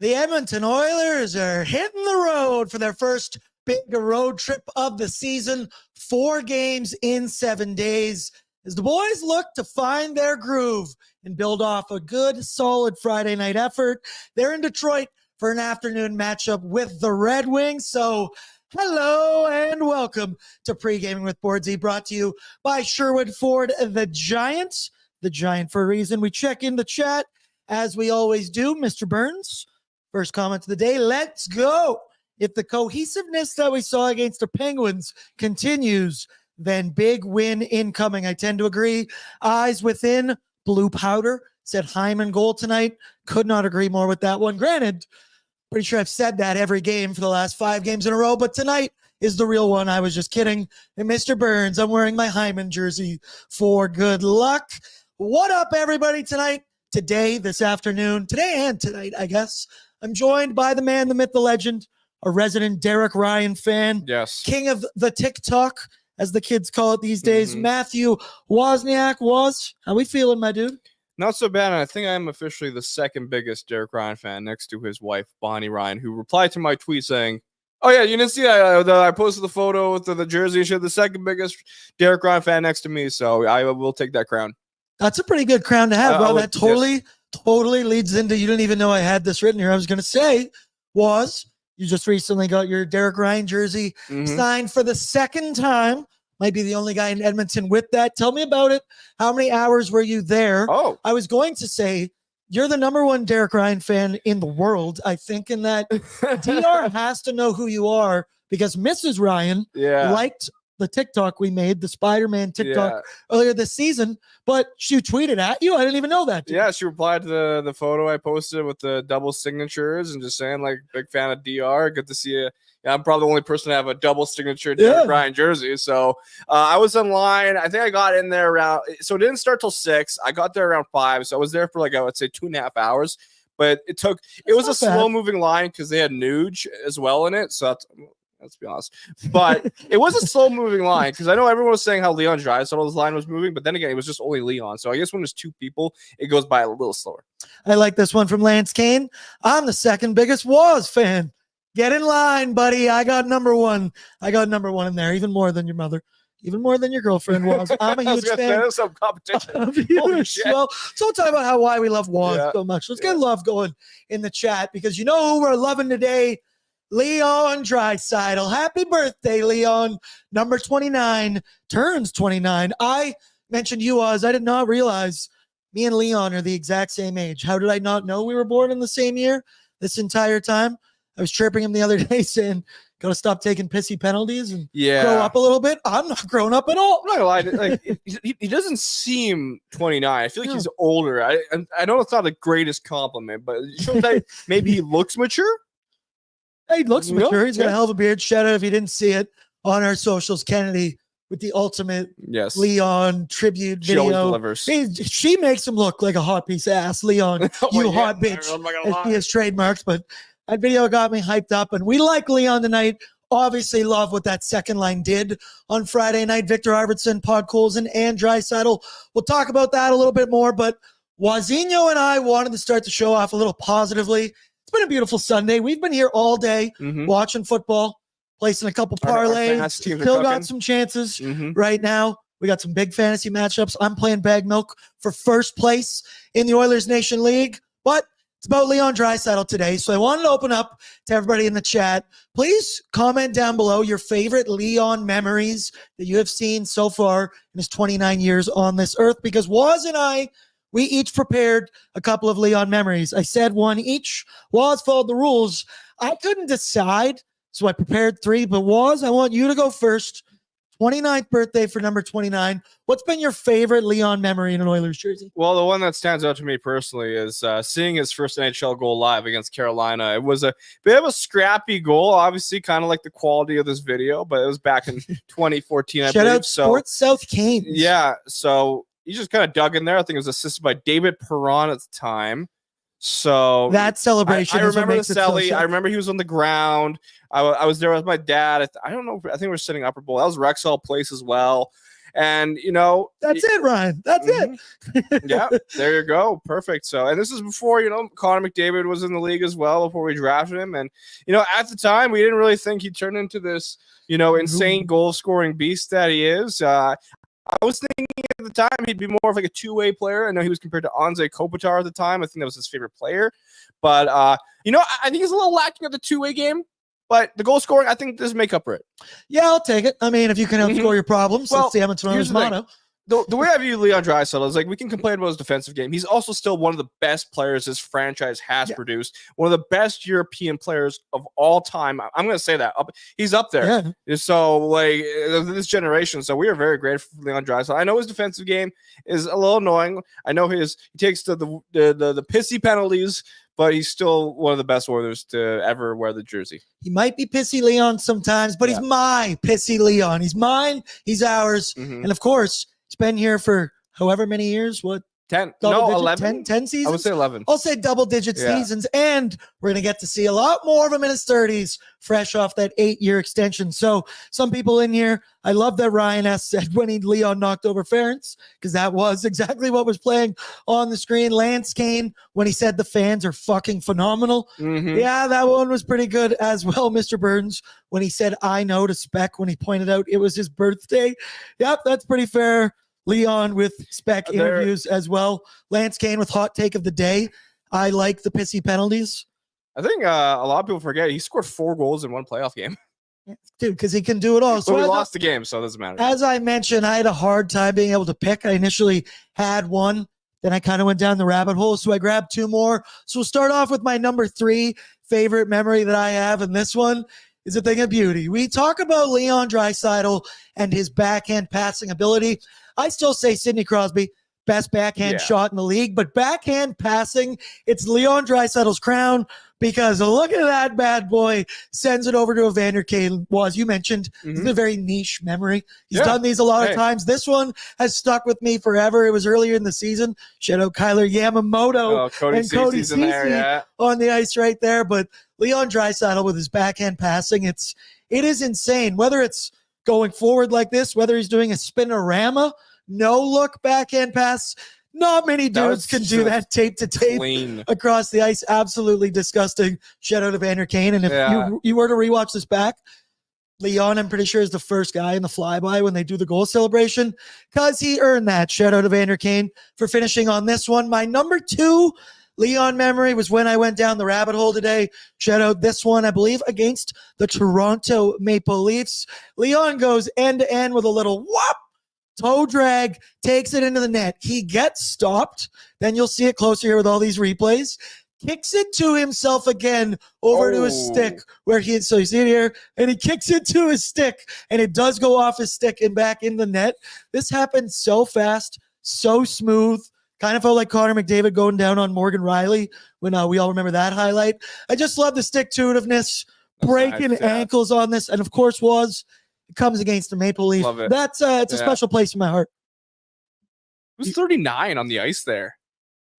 The Edmonton Oilers are hitting the road for their first big road trip of the season. 4 games in 7 days as the boys look to find their groove and build off a good, solid Friday night effort. They're in Detroit for an afternoon matchup with the Red Wings. So hello and welcome to Pre-Gaming with BORDZY, brought to you by Sherwood Ford, the Giant. The Giant for a reason. We check in the chat as we always do. Mr. Burns, first comment of the day. Let's go. If the cohesiveness that we saw against the Penguins continues, then big win incoming. I tend to agree. Eyes within, blue powder, said Hyman goal tonight. Could not agree more with that one. Granted, pretty sure I've said that every game for the last 5 games in a row, but tonight is the real one. I was just kidding. And Mr. Burns, I'm wearing my Hyman jersey for good luck. What up, everybody, tonight, today, this afternoon, today and tonight, I guess. I'm joined by the man, the myth, the legend, a resident Derek Ryan fan. Yes. King of the TikTok, as the kids call it these days. Matthew Wozniak. How we feeling, my dude? Not so bad. And I think I'm officially the second biggest Derek Ryan fan next to his wife, Bonnie Ryan, who replied to my tweet saying, "Oh, yeah, you didn't see I posted the photo with the jersey and shit. The second biggest Derek Ryan fan next to me. So I will take that crown." That's a pretty good crown to have, bro. That totally leads into, you didn't even know I had this written here. I was going to say you just recently got your Derek Ryan jersey signed for the second time. Might be the only guy in Edmonton with that. Tell me about it. How many hours were you there? Oh, I was going to say, you're the number one Derek Ryan fan in the world, I think, in that DR has to know who you are because Mrs. Ryan liked the TikTok we made, the Spider-Man TikTok earlier this season, but she tweeted at you. I didn't even know that. Dude. Yeah, she replied to the photo I posted with the double signatures and just saying, like, big fan of DR. Good to see you. Yeah, I'm probably the only person to have a double signature Derek Ryan jersey. So I was in line. I think I got in there around, so it didn't start till 6. I got there around 5. So I was there for like, I would say 2.5 hours. But it was a slow moving line because they had Nuge as well in it. So let's be honest. But it was a slow moving line because I know everyone was saying how Leon Draisaitl's line was moving, but then again, it was just only Leon. So I guess when there's 2 people, it goes by a little slower. I like this one from Lance Kane. I'm the second biggest Waz fan. Get in line, buddy. I got number 1. I got number 1 in there, even more than your mother, even more than your girlfriend was. I'm a huge fan. There's some competition. Well, so we'll talk about why we love Waz so much. Let's get love going in the chat because you know who we're loving today. Leon Draisaitl. Happy birthday, Leon. Number 29 turns 29. I mentioned you, Oz. I did not realize me and Leon are the exact same age. How did I not know we were born in the same year this entire time? I was chirping him the other day saying, gotta stop taking pissy penalties and grow up a little bit. I'm not grown up at all. I'm not gonna lie. Like, he doesn't seem 29. I feel like he's older. I know it's not the greatest compliment, but it shows that maybe he looks mature. He looks mature. He's got a hell of a beard. Shout out if you didn't see it on our socials. Kennedy with the ultimate Leon tribute video. She always delivers. She makes him look like a hot piece of ass. Leon, you hot bitch. He has trademarks, but that video got me hyped up. And we like Leon tonight. Obviously love what that second line did on Friday night. Victor Arvidsson, Podkolzin, and Draisaitl. We'll talk about that a little bit more. But Wazinho and I wanted to start the show off a little positively. It's been a beautiful Sunday. We've been here all day watching football, placing a couple parlays. Still got some chances right now. We got some big fantasy matchups. I'm playing bag milk for first place in the Oilers Nation League, but it's about Leon Draisaitl today. So I wanted to open up to everybody in the chat. Please comment down below your favorite Leon memories that you have seen so far in his 29 years on this earth, because Waz and I, we each prepared a couple of Leon memories. I said 1 each. Waz followed the rules. I couldn't decide, so I prepared 3. But Waz, I want you to go first. 29th birthday for number 29. What's been your favorite Leon memory in an Oilers jersey? Well, the one that stands out to me personally is seeing his first NHL goal live against Carolina. It was a bit of a scrappy goal, obviously, kind of like the quality of this video, but it was back in 2014, I believe. Shout out Sports South Canes. Yeah, so he just kind of dug in there. I think it was assisted by David Perron at the time. So that celebration. I remember the celly. I remember he was on the ground. I was there with my dad. I don't know. I think we were sitting upper bowl. That was Rexall Place as well. And, you know, that's it, Ryan. That's it. Yeah, there you go. Perfect. So, and this is before, you know, Connor McDavid was in the league as well before we drafted him. And, you know, at the time, we didn't really think he'd turn into this, you know, insane goal scoring beast that he is. I was thinking at the time he'd be more of like a two-way player. I know he was compared to Anze Kopitar at the time. I think that was his favorite player. But, you know, I think he's a little lacking at the two-way game. But the goal scoring, I think, does make up for it. Yeah, I'll take it. I mean, if you can outscore your problems, that's the Edmonton Oilers motto. The way I view Leon Draisaitl is like we can complain about his defensive game. He's also still one of the best players this franchise has produced. One of the best European players of all time. I'm going to say that. He's up there. Yeah. So, like, this generation. So, we are very grateful for Leon Draisaitl. I know his defensive game is a little annoying. I know he takes the pissy penalties, but he's still one of the best Oilers to ever wear the jersey. He might be pissy Leon sometimes, but he's my pissy Leon. He's mine. He's ours. And, of course, he's been here for however many years. What? 10. No, 11. 10 seasons? I would say 11. I'll say double-digit seasons, and we're going to get to see a lot more of him in his 30s, fresh off that 8-year extension. So some people in here, I love that Ryan S. said when Leon knocked over Ferentz, because that was exactly what was playing on the screen. Lance Kane, when he said the fans are fucking phenomenal. Yeah, that one was pretty good as well. Mr. Burns, when he said I know to Spec, when he pointed out it was his birthday. Yep, that's pretty fair. Leon with spec interviews as well. Lance Kane with hot take of the day. I like the pissy penalties. I think a lot of people forget he scored 4 goals in one playoff game. Dude, because he can do it all. So we lost the game, so it doesn't matter. As I mentioned, I had a hard time being able to pick. I initially had one. Then I kind of went down the rabbit hole, so I grabbed 2 more. So we'll start off with my number 3 favorite memory that I have, and this one is a thing of beauty. We talk about Leon Draisaitl and his backhand passing ability. I still say Sidney Crosby, best backhand shot in the league, but backhand passing, it's Leon Draisaitl's crown, because look at that bad boy, sends it over to Evander Kane. Well, as you mentioned, it's a very niche memory. He's done these a lot of times. This one has stuck with me forever. It was earlier in the season. Shout out Kyler Yamamoto and Cody Ceci on the ice right there. But Leon Draisaitl with his backhand passing, it is insane. Whether it's going forward like this, whether he's doing a spinorama, no-look backhand pass, not many dudes can do that tape to tape across the ice. Absolutely disgusting. Shout out to Evander Kane. And if you were to rewatch this back, Leon, I'm pretty sure, is the first guy in the flyby when they do the goal celebration, because he earned that. Shout out to Evander Kane for finishing on this one. My number 2 Leon memory was when I went down the rabbit hole today. Shout out this one, I believe, against the Toronto Maple Leafs. Leon goes end-to-end with a little whop, toe drag, takes it into the net. He gets stopped. Then you'll see it closer here with all these replays. Kicks it to himself again over to his stick, so you see it here, and he kicks it to his stick, and it does go off his stick and back in the net. This happened so fast, so smooth. Kind of felt like Connor McDavid going down on Morgan Riley when we all remember that highlight. I just love the stick-to-itiveness, breaking ankles on this, and of course it comes against the Maple Leaf. Love it. That's it's a special place in my heart. It was 39 on the ice there.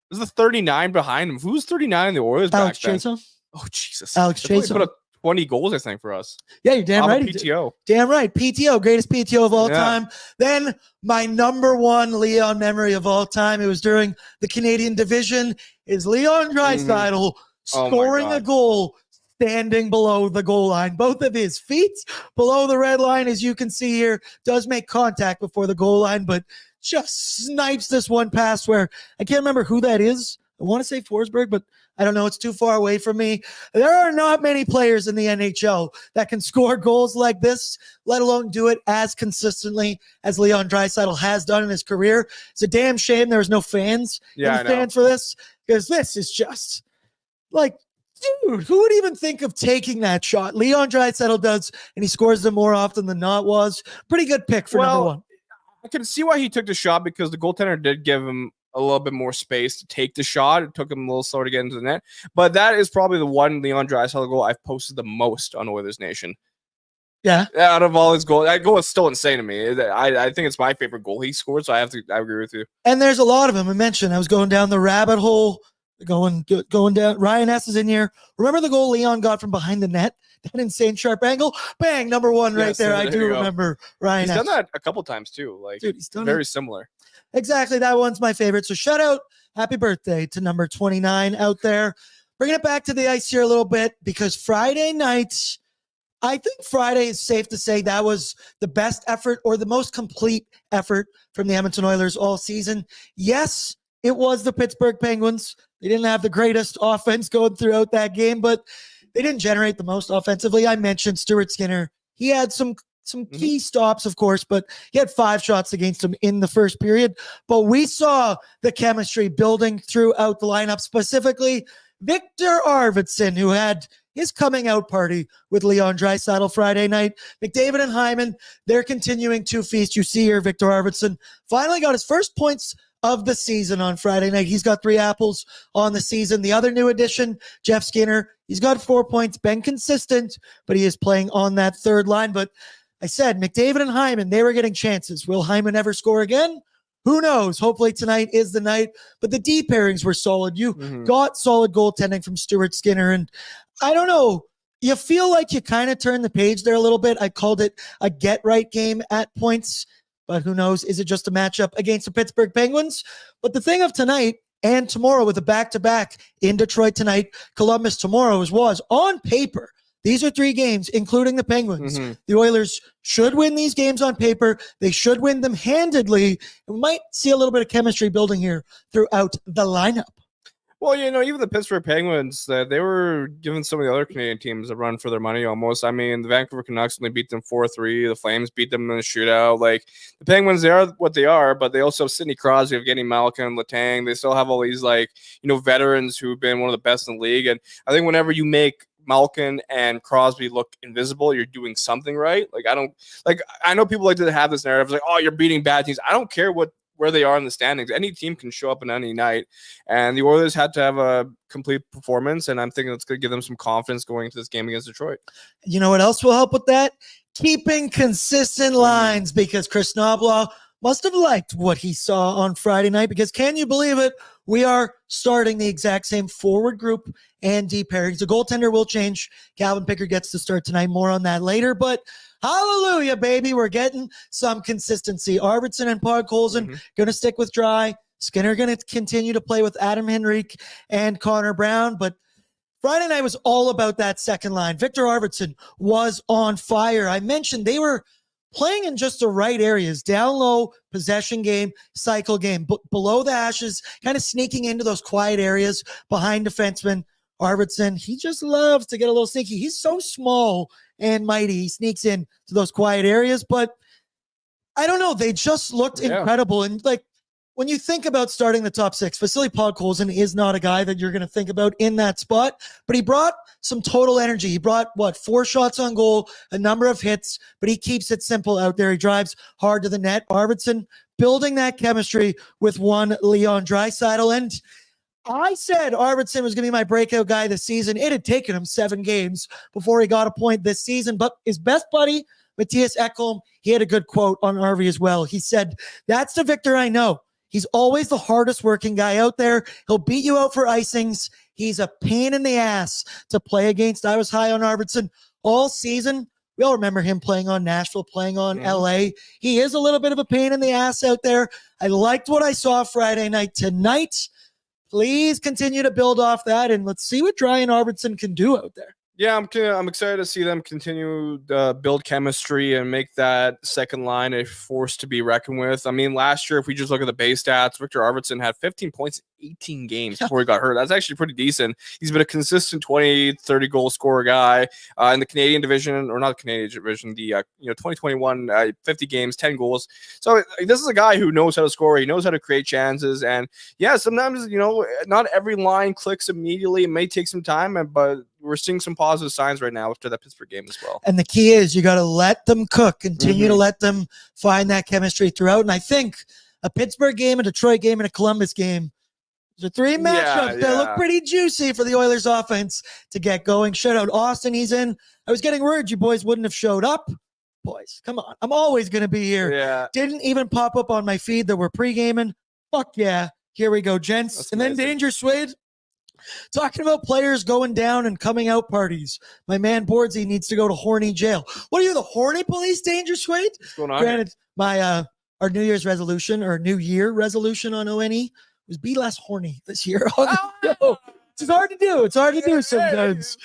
It was the 39 behind him. Who was 39 in the Oilers Alex back then? Chason? Oh, Jesus. Alex Chason. Put up 20 goals, I think, for us. Yeah, you're damn right. PTO. Damn right. PTO, greatest PTO of all time. Then my number 1 Leon memory of all time, it was during the Canadian division, is Leon Draisaitl scoring a goal standing below the goal line. Both of his feet below the red line, as you can see here, does make contact before the goal line, but just snipes this one pass where I can't remember who that is. I want to say Forsberg, but I don't know. It's too far away from me. There are not many players in the NHL that can score goals like this, let alone do it as consistently as Leon Draisaitl has done in his career. It's a damn shame there was no fans in the stands for this, because this is just like, dude, who would even think of taking that shot? Leon Draisaitl does, and he scores them more often than not. Was pretty good pick for number 1. I can see why he took the shot, because the goaltender did give him a little bit more space to take the shot. It took him a little slower to get into the net. But that is probably the one Leon Draisaitl goal I've posted the most on Oilers Nation. Yeah. Out of all his goals, that goal is still insane to me. I think it's my favorite goal he scored, so I agree with you. And there's a lot of them. I mentioned I was going down the rabbit hole going down. Ryan S. is in here. Remember the goal Leon got from behind the net? That insane sharp angle? Bang, number one right there. I do remember Ryan S. He's done that a couple times too. Like, dude, he's done very similar. Exactly. That one's my favorite. So shout out, happy birthday to number 29 out there. Bringing it back to the ice here a little bit, because Friday night, I think Friday is safe to say that was the best effort or the most complete effort from the Edmonton Oilers all season. Yes, it was the Pittsburgh Penguins. They didn't have the greatest offense going throughout that game, but they didn't generate the most offensively. I mentioned Stuart Skinner. He had some key stops, of course, but he had 5 shots against him in the first period. But we saw the chemistry building throughout the lineup, specifically Victor Arvidsson, who had his coming out party with Leon Draisaitl Friday night. McDavid and Hyman, they're continuing to feast. You see here, Victor Arvidsson finally got his first points of the season on Friday night. He's got 3 apples on the season. The other new addition, Jeff Skinner, he's got 4 points, been consistent, but he is playing on that third line. But I said, McDavid and Hyman, they were getting chances. Will Hyman ever score again? Who knows? Hopefully tonight is the night. But the D pairings were solid. You got solid goaltending from Stuart Skinner. And I don't know, you feel like you kind of turned the page there a little bit. I called it a get-right game at points. But who knows? Is it just a matchup against the Pittsburgh Penguins? But the thing of tonight and tomorrow, with a back-to-back in Detroit tonight, Columbus tomorrow, was on paper. These are 3 games, including the Penguins. The Oilers should win these games on paper. They should win them handedly. We might see a little bit of chemistry building here throughout the lineup. Well, you know, even the Pittsburgh Penguins, they were giving some of the other Canadian teams a run for their money almost. I mean, the Vancouver Canucks only beat them 4-3. The Flames beat them in a shootout. Like, the Penguins, they are what they are, but they also have Sidney Crosby, Evgeny Malkin, Letang. They still have all these, like, you know, veterans who've been one of the best in the league. And I think whenever you make Malkin and Crosby look invisible, you're doing something right. Like, I know people like to have this narrative, like, oh, you're beating bad teams. I don't care where they are in the standings. Any team can show up on any night, and the Oilers had to have a complete performance, and I'm thinking it's going to give them some confidence going into this game against Detroit. You know what else will help with that? Keeping consistent lines, because Chris Knobloch must have liked what he saw on Friday night, because can you believe it? We are starting the exact same forward group and D pairings. The goaltender will change. Calvin Pickard gets to start tonight. More on that later, but hallelujah, baby. We're getting some consistency. Arvidsson and Podkolzin going to stick with Dry. Skinner going to continue to play with Adam Henrique and Connor Brown. But Friday night was all about that second line. Victor Arvidsson was on fire. I mentioned they were playing in just the right areas, down low, possession game, cycle game, below the hashes, kind of sneaking into those quiet areas behind defensemen. Arvidsson, he just loves to get a little sneaky. He's so small and mighty. He sneaks in to those quiet areas, but I don't know. They just looked incredible. And like, when you think about starting the top 6, Vasily Podkolzin is not a guy that you're going to think about in that spot, but he brought some total energy. He brought 4 shots on goal, a number of hits, but he keeps it simple out there. He drives hard to the net. Arvidsson building that chemistry with one Leon Draisaitl. And I said Arvidsson was going to be my breakout guy this season. It had taken him 7 games before he got a point this season, but his best buddy, Matthias Ekholm, he had a good quote on Arvy as well. He said, "That's the Victor I know. He's always the hardest working guy out there. He'll beat you out for icings. He's a pain in the ass to play against." I was high on Arvidsson all season. We all remember him playing on Nashville, playing on LA. He is a little bit of a pain in the ass out there. I liked what I saw Friday night. Tonight, please continue to build off that, and let's see what Dry and Arvidsson can do out there. Yeah, I'm excited to see them continue to build chemistry and make that second line a force to be reckoned with. I mean, last year, if we just look at the base stats, Victor Arvidsson had 15 points, 18 games before he got hurt. That's actually pretty decent. He's been a consistent 20, 30 goal scorer guy in the Canadian division, or not the Canadian division, the 2021, 50 games, 10 goals. So this is a guy who knows how to score. He knows how to create chances. And yeah, sometimes, not every line clicks immediately. It may take some time, but we're seeing some positive signs right now after that Pittsburgh game as well. And the key is you got to let them cook, continue to let them find that chemistry throughout. And I think a Pittsburgh game, a Detroit game, and a Columbus game, those are 3 matchups that look pretty juicy for the Oilers offense to get going. Shout out Austin, he's in. I was getting worried you boys wouldn't have showed up. Boys, come on. I'm always going to be here. Yeah. Didn't even pop up on my feed that we're pre-gaming. Fuck yeah. Here we go, gents. That's amazing. Then Danger Swade. Talking about players going down and coming out parties. My man BORDZY needs to go to horny jail. What are you, the horny police, Danger Suede? What's going on? Granted, my our New Year's resolution or New Year resolution on ONE was be less horny this year on the show. It's hard to do. It's hard to do sometimes.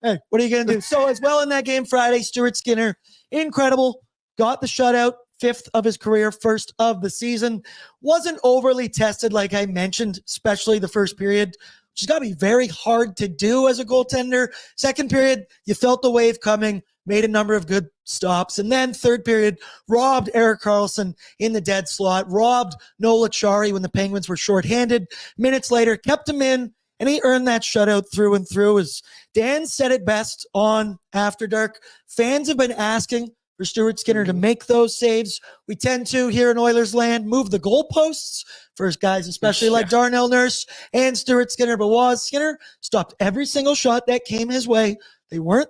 Hey, what are you going to do? So as well in that game Friday, Stuart Skinner, incredible. Got the shutout, 5th of his career, 1st of the season. Wasn't overly tested, like I mentioned, especially the first period, which has got to be very hard to do as a goaltender. Second period, you felt the wave coming, made a number of good stops. And then third period, robbed Erik Karlsson in the dead slot, robbed Nola Chari when the Penguins were shorthanded. Minutes later, kept him in, and he earned that shutout through and through. As Dan said it best on After Dark, fans have been asking for Stuart Skinner to make those saves. We tend to, here in Oilers land, move the goalposts for guys, especially like Darnell Nurse and Stuart Skinner. But Skinner stopped every single shot that came his way. They weren't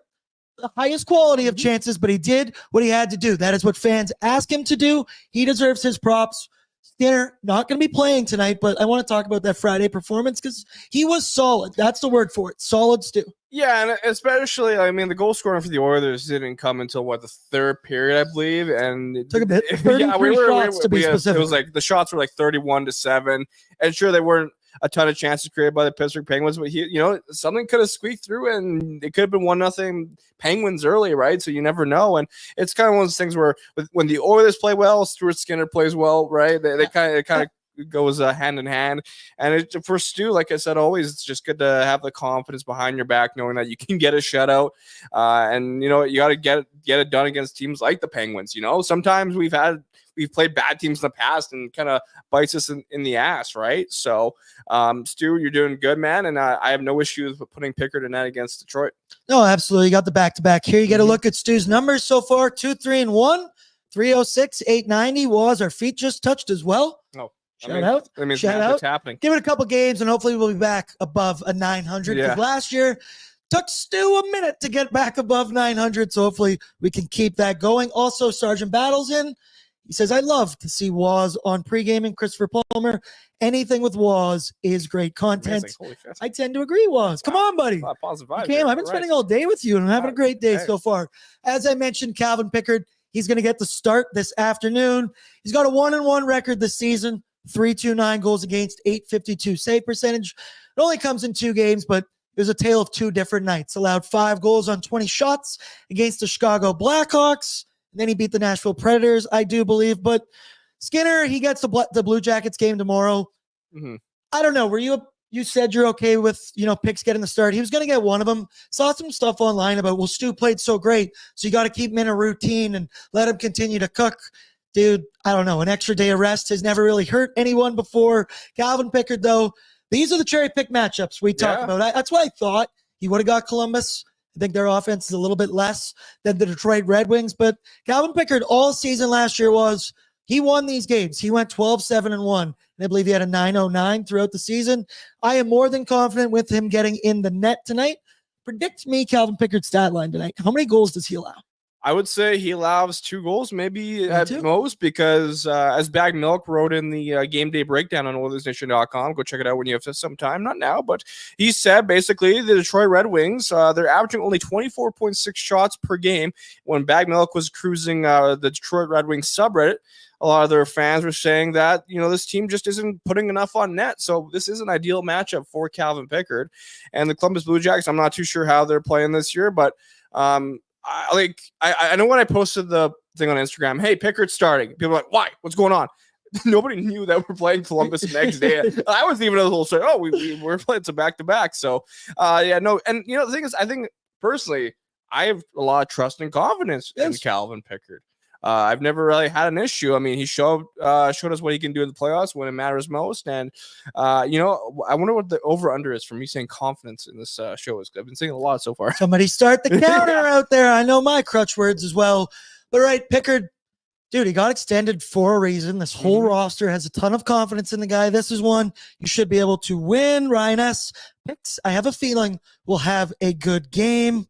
the highest quality of chances, but he did what he had to do. That is what fans ask him to do. He deserves his props. Skinner not going to be playing tonight, but I want to talk about that Friday performance because he was solid. That's the word for it. Solid, Stu. Yeah, and especially, I mean, the goal scoring for the Oilers didn't come until, the third period, I believe. And it took a bit. 33 shots to be specific. It was like the shots were 31-7. And sure, they weren't a ton of chances created by the Pittsburgh Penguins, but something could have squeaked through and it could have been 1-0 Penguins early, right? So you never know. And it's kind of one of those things where when the Oilers play well, Stuart Skinner plays well, right? They kind of goes hand in hand. And for Stu, like I said, always it's just good to have the confidence behind your back, knowing that you can get a shutout. And you got to get it done against teams like the Penguins. Sometimes we've played bad teams in the past and kind of bites us in the ass, right? So, Stu, you're doing good, man. And I have no issues with putting Pickard in that against Detroit. No, absolutely. You got the back-to-back here. You get a look at Stu's numbers so far, 2-3-1, 306, 890. Was our feet just touched as well? Oh. Shout out. I mean, Shout out. It's happening. Give it a couple games, and hopefully we'll be back above a 900. Because last year took Stu a minute to get back above 900, so hopefully we can keep that going. Also, Sergeant Battle's in. He says, I love to see Waz on Pregaming. Christopher Palmer, anything with Waz is great content. I tend to agree, Waz. Come on, buddy. Positive vibes. I've been spending all day with you, and I'm having a great day so far. As I mentioned, Calvin Pickard, he's going to get the start this afternoon. He's got a 1-1 record this season. 329 goals against, 852 save percentage. It only comes in 2 games, but it was a tale of 2 different nights. Allowed 5 goals on 20 shots against the Chicago Blackhawks. And then he beat the Nashville Predators, I do believe. But Skinner, he gets the Blue Jackets game tomorrow. Mm-hmm. I don't know. You said you're okay with, picks getting the start. He was going to get one of them. Saw some stuff online about, Stu played so great, so you got to keep him in a routine and let him continue to cook. Dude, I don't know. An extra day of rest has never really hurt anyone before. Calvin Pickard, though, these are the cherry pick matchups we talk about. That's what I thought. He would have got Columbus. I think their offense is a little bit less than the Detroit Red Wings. But Calvin Pickard all season last year he won these games. He went 12-7-1. And I believe he had a 909 throughout the season. I am more than confident with him getting in the net tonight. Predict me Calvin Pickard's stat line tonight. How many goals does he allow? I would say he allows 2 goals, maybe at most, because as Bag Milk wrote in the game day breakdown on Oilersnation.com, go check it out when you have some time, not now, but he said basically the Detroit Red Wings, they're averaging only 24.6 shots per game. When Bag Milk was cruising the Detroit Red Wings subreddit, a lot of their fans were saying that, this team just isn't putting enough on net. So this is an ideal matchup for Calvin Pickard. And the Columbus Blue Jackets, I'm not too sure how they're playing this year, but I know when I posted the thing on Instagram, hey, Pickard's starting. People were like, why? What's going on? Nobody knew that we're playing Columbus the next day. I was even a little sorry. Oh, we're playing some back-to-back. So, no. And, the thing is, I think, personally, I have a lot of trust and confidence in Calvin Pickard. I've never really had an issue. I mean, he showed us what he can do in the playoffs when it matters most. And, I wonder what the over-under is for me saying confidence in this show is. I've been saying a lot so far. Somebody start the counter out there. I know my crutch words as well. But, right, Pickard, dude, he got extended for a reason. This whole roster has a ton of confidence in the guy. This is one you should be able to win. Ryan S. picks, I have a feeling, we'll have a good game.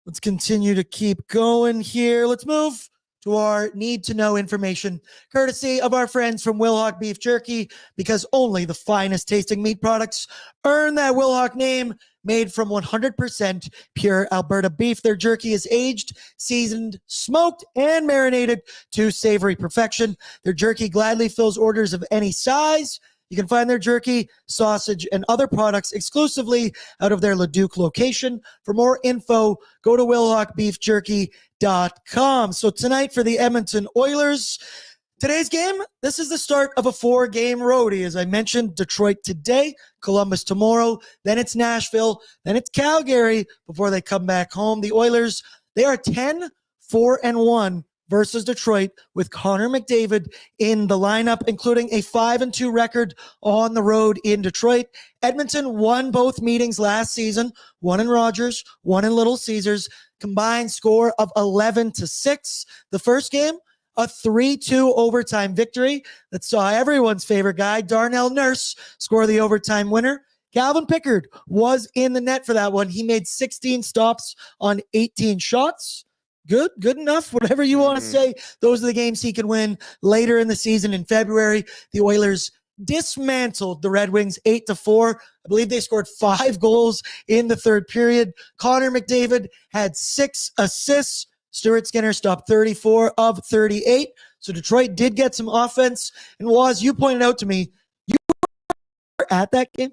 Let's continue to keep going here. Let's move to our need-to-know information, courtesy of our friends from Wilhauk Beef Jerky, because only the finest tasting meat products earn that Wilhauk name. Made from 100% pure Alberta beef, their jerky is aged, seasoned, smoked, and marinated to savory perfection. Their jerky gladly fills orders of any size. You can find their jerky, sausage, and other products exclusively out of their Leduc location. For more info, go to WilhaukBeefJerky.com. So tonight for the Edmonton Oilers, today's game, this is the start of a 4-game roadie. As I mentioned, Detroit today, Columbus tomorrow, then it's Nashville, then it's Calgary before they come back home. The Oilers, they are 10-4-1 versus Detroit with Connor McDavid in the lineup, including a 5-2 record on the road in Detroit. Edmonton won both meetings last season, one in Rogers, one in Little Caesars, combined score of 11-6. The first game, a 3-2 overtime victory that saw everyone's favorite guy, Darnell Nurse, score the overtime winner. Calvin Pickard was in the net for that one. He made 16 stops on 18 shots. Good enough, whatever you want to say. Those are the games he can win later in the season in February. The Oilers dismantled the Red Wings 8-4. I believe they scored 5 goals in the third period. Connor McDavid had 6 assists. Stuart Skinner stopped 34 of 38. So Detroit did get some offense. And Waz, you pointed out to me, you were at that game?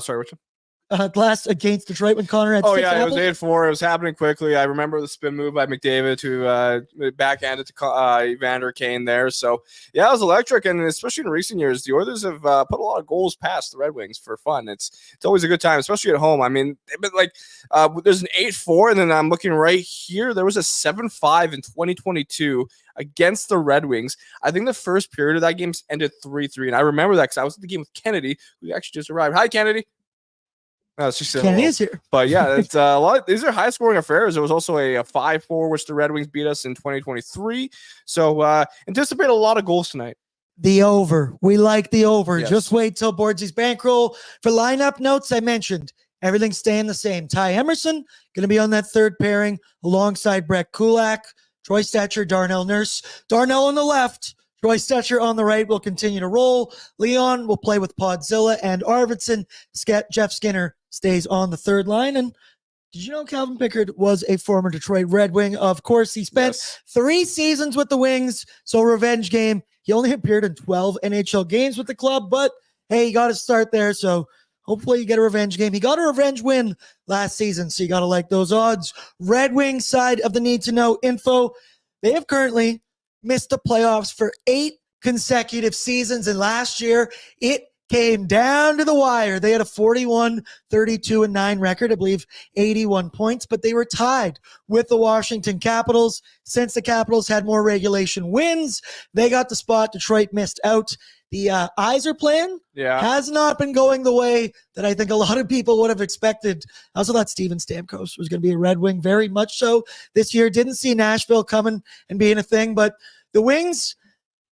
Sorry, which one? Last against Detroit when Connor had 6 yeah, apples? it was 8-4. It was happening quickly. I remember the spin move by McDavid to backhanded to Evander Kane there. So, yeah, it was electric. And especially in recent years, the Oilers have put a lot of goals past the Red Wings for fun. It's always a good time, especially at home. I mean, but there's an 8-4, and then I'm looking right here. There was a 7-5 in 2022 against the Red Wings. I think the first period of that game ended 3-3. And I remember that because I was at the game with Kennedy, who actually just arrived. Hi, Kennedy. No, it's just Kennedy is here. But yeah, it's a lot. These are high scoring affairs. There was also a 5-4, which the Red Wings beat us in 2023. So anticipate a lot of goals tonight. The over. We like the over. Yes. Just wait till Bordzy's bankroll. For lineup notes, I mentioned everything's staying the same. Ty Emerson going to be on that third pairing alongside Brett Kulak, Troy Stetcher, Darnell Nurse. Darnell on the left, Troy Stetcher on the right will continue to roll. Leon will play with Podzilla and Arvidsson. Jeff Skinner stays on the third line. And did you know Calvin Pickard was a former Detroit Red Wing? Of course, he spent 3 seasons with the Wings, so revenge game. He only appeared in 12 NHL games with the club, but hey, he got to start there, so hopefully you get a revenge game. He got a revenge win last season, so you got to like those odds. Red Wings side of the need-to-know info, they have currently missed the playoffs for 8 consecutive seasons, and last year it came down to the wire. They had a 41-32-9 record, I believe 81 points, but they were tied with the Washington Capitals. Since the Capitals had more regulation wins, they got the spot. Detroit missed out. The Yzer plan has not been going the way that I think a lot of people would have expected. I also thought Steven Stamkos was going to be a Red Wing, very much so this year. Didn't see Nashville coming and being a thing, but the Wings,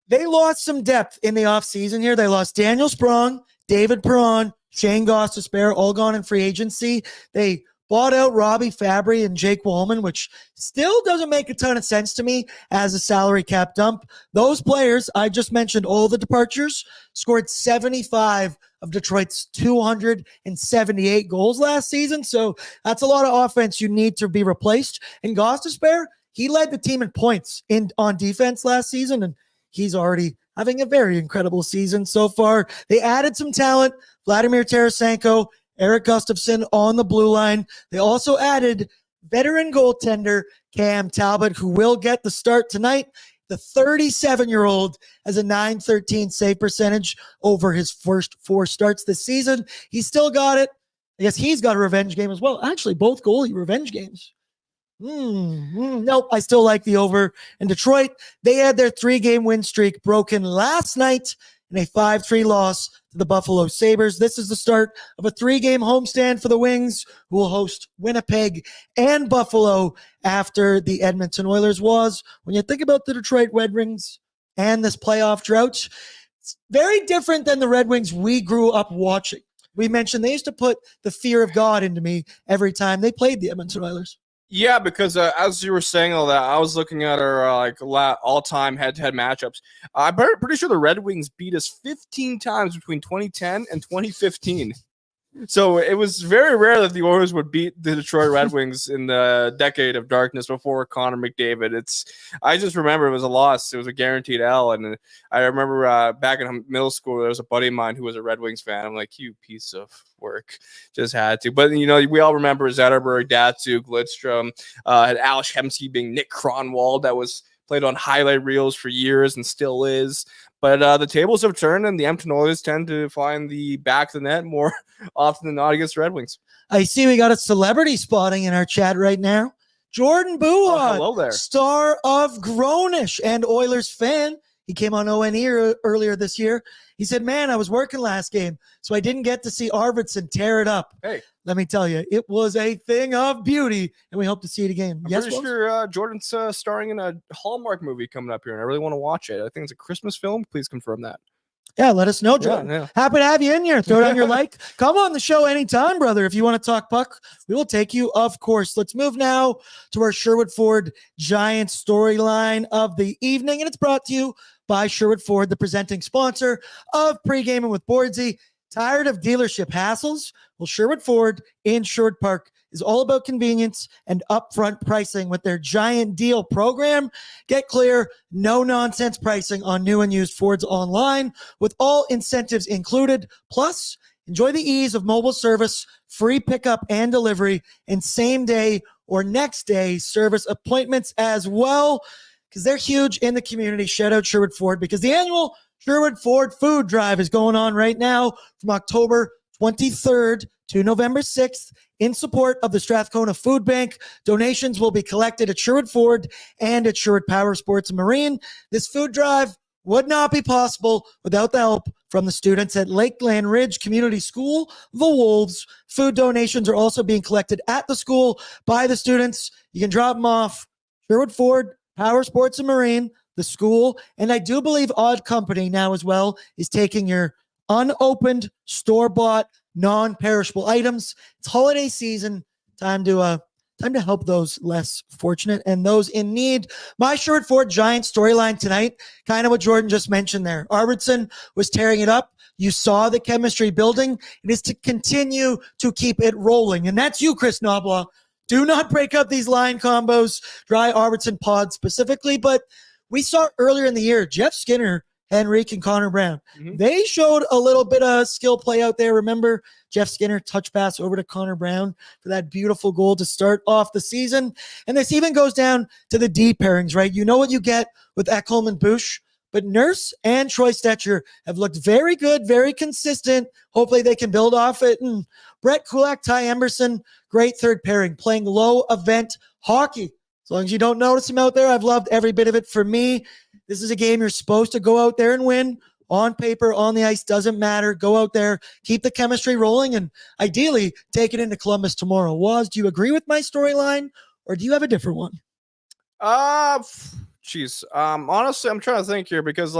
they lost some depth in the offseason here. They lost Daniel Sprong, David Perron, Shane Gostisbehere, all gone in free agency. They bought out Robbie Fabry and Jake Wallman, which still doesn't make a ton of sense to me as a salary cap dump. Those players, I just mentioned all the departures, scored 75 of Detroit's 278 goals last season. So that's a lot of offense you need to be replaced. And Gostisbehere, he led the team in points on defense last season, and he's already having a very incredible season so far. They added some talent, Vladimir Tarasenko, Eric Gustafsson on the blue line. They also added veteran goaltender Cam Talbot, who will get the start tonight. The 37-year-old has a .913 save percentage over his first 4 starts this season. He's still got it. I guess he's got a revenge game as well. Actually, both goalie revenge games. Nope, I still like the over. In Detroit, they had their 3-game win streak broken last night in a 5-3 loss to the Buffalo Sabres. This is the start of a 3-game homestand for the Wings, who will host Winnipeg and Buffalo after the Edmonton Oilers. Was when you think about the Detroit Red Wings and this playoff drought, it's very different than the Red Wings we grew up watching. We mentioned they used to put the fear of God into me every time they played the Edmonton Oilers. Yeah, because as you were saying all that, I was looking at our all-time head-to-head matchups. I'm pretty sure the Red Wings beat us 15 times between 2010 and 2015. So it was very rare that the Oilers would beat the Detroit Red Wings in the decade of darkness before Connor McDavid. I just remember it was a loss. It was a guaranteed L. And I remember back in middle school, there was a buddy of mine who was a Red Wings fan. I'm like, you piece of work. Just had to. But, we all remember Zetterberg, Datsuk, Lidstrom, had Alex Hemsky being Nick Cronwald that was played on highlight reels for years and still is. But the tables have turned, and the Edmonton Oilers tend to find the back of the net more often than not against the Red Wings. I see we got a celebrity spotting in our chat right now. Jordan Buhad, hello there. Star of Grownish and Oilers fan. He came on ONE earlier this year. He said, man, I was working last game, so I didn't get to see Arvidsson tear it up. Hey. Let me tell you, it was a thing of beauty, and we hope to see it again. I'm pretty sure Jordan's starring in a Hallmark movie coming up here, and I really want to watch it. I think it's a Christmas film. Please confirm that. Yeah, let us know, Jordan. Yeah. Happy to have you in here. Throw down your like. Come on the show anytime, brother. If you want to talk puck, we will take you, of course. Let's move now to our Sherwood Ford Giants storyline of the evening, and it's brought to you by Sherwood Ford, the presenting sponsor of Pre-Gaming with BORDZY. Tired of dealership hassles? Well, Sherwood Ford in Sherwood Park is all about convenience and upfront pricing with their giant deal program. Get clear, no nonsense pricing on new and used Fords online with all incentives included. Plus, enjoy the ease of mobile service, free pickup and delivery, and same day or next day service appointments as well, because they're huge in the community. Shout out Sherwood Ford, because the annual Sherwood Ford food drive is going on right now from October 23rd to November 6th in support of the Strathcona Food Bank. Donations will be collected at Sherwood Ford and at Sherwood Power Sports and Marine. This food drive would not be possible without the help from the students at Lakeland Ridge Community School, the Wolves. Food donations are also being collected at the school by the students. You can drop them off. Sherwood Ford, Power Sports and Marine, the school, and I do believe Odd Company now as well is taking your unopened, store-bought, non-perishable items. It's holiday season. Time to help those less fortunate and those in need. My Sherwood Ford Giant storyline tonight, kind of what Jordan just mentioned there. Arvidsson was tearing it up. You saw the chemistry building. It is to continue to keep it rolling, and that's you, Chris Knobloch. Do not break up these line combos, Dry Arvidsson pod specifically, but we saw earlier in the year, Jeff Skinner, Henrique, and Connor Brown. Mm-hmm. They showed a little bit of skill play out there. Remember, Jeff Skinner touch pass over to Connor Brown for that beautiful goal to start off the season. And this even goes down to the D pairings, right? You know what you get with Ekholm and Bush, but Nurse and Troy Stetcher have looked very good, very consistent. Hopefully they can build off it. And Brett Kulak, Ty Emberson, great third pairing, playing low event hockey. As long as you don't notice him out there, I've loved every bit of it. For me, this is a game you're supposed to go out there and win. On paper, on the ice, doesn't matter. Go out there, keep the chemistry rolling, and ideally take it into Columbus tomorrow. Waz, do you agree with my storyline, or do you have a different one? Honestly, I'm trying to think here because,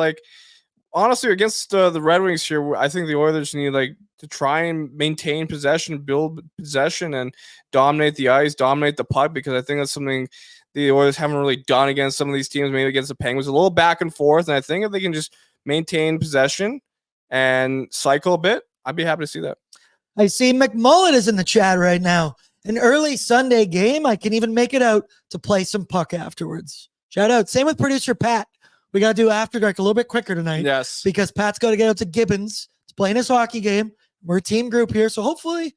honestly, against the Red Wings here, I think the Oilers need to try and maintain possession, build possession, and dominate the ice, dominate the puck, because I think that's something the Oilers haven't really done against some of these teams, maybe against the Penguins, a little back and forth. And I think if they can just maintain possession and cycle a bit, I'd be happy to see that. I see McMullen is in the chat right now. An early Sunday game, I can even make it out to play some puck afterwards. Shout out. Same with producer Pat. We got to do After Dark a little bit quicker tonight. Yes. Because Pat's got to get out to Gibbons to play in his hockey game. We're a team group here. So hopefully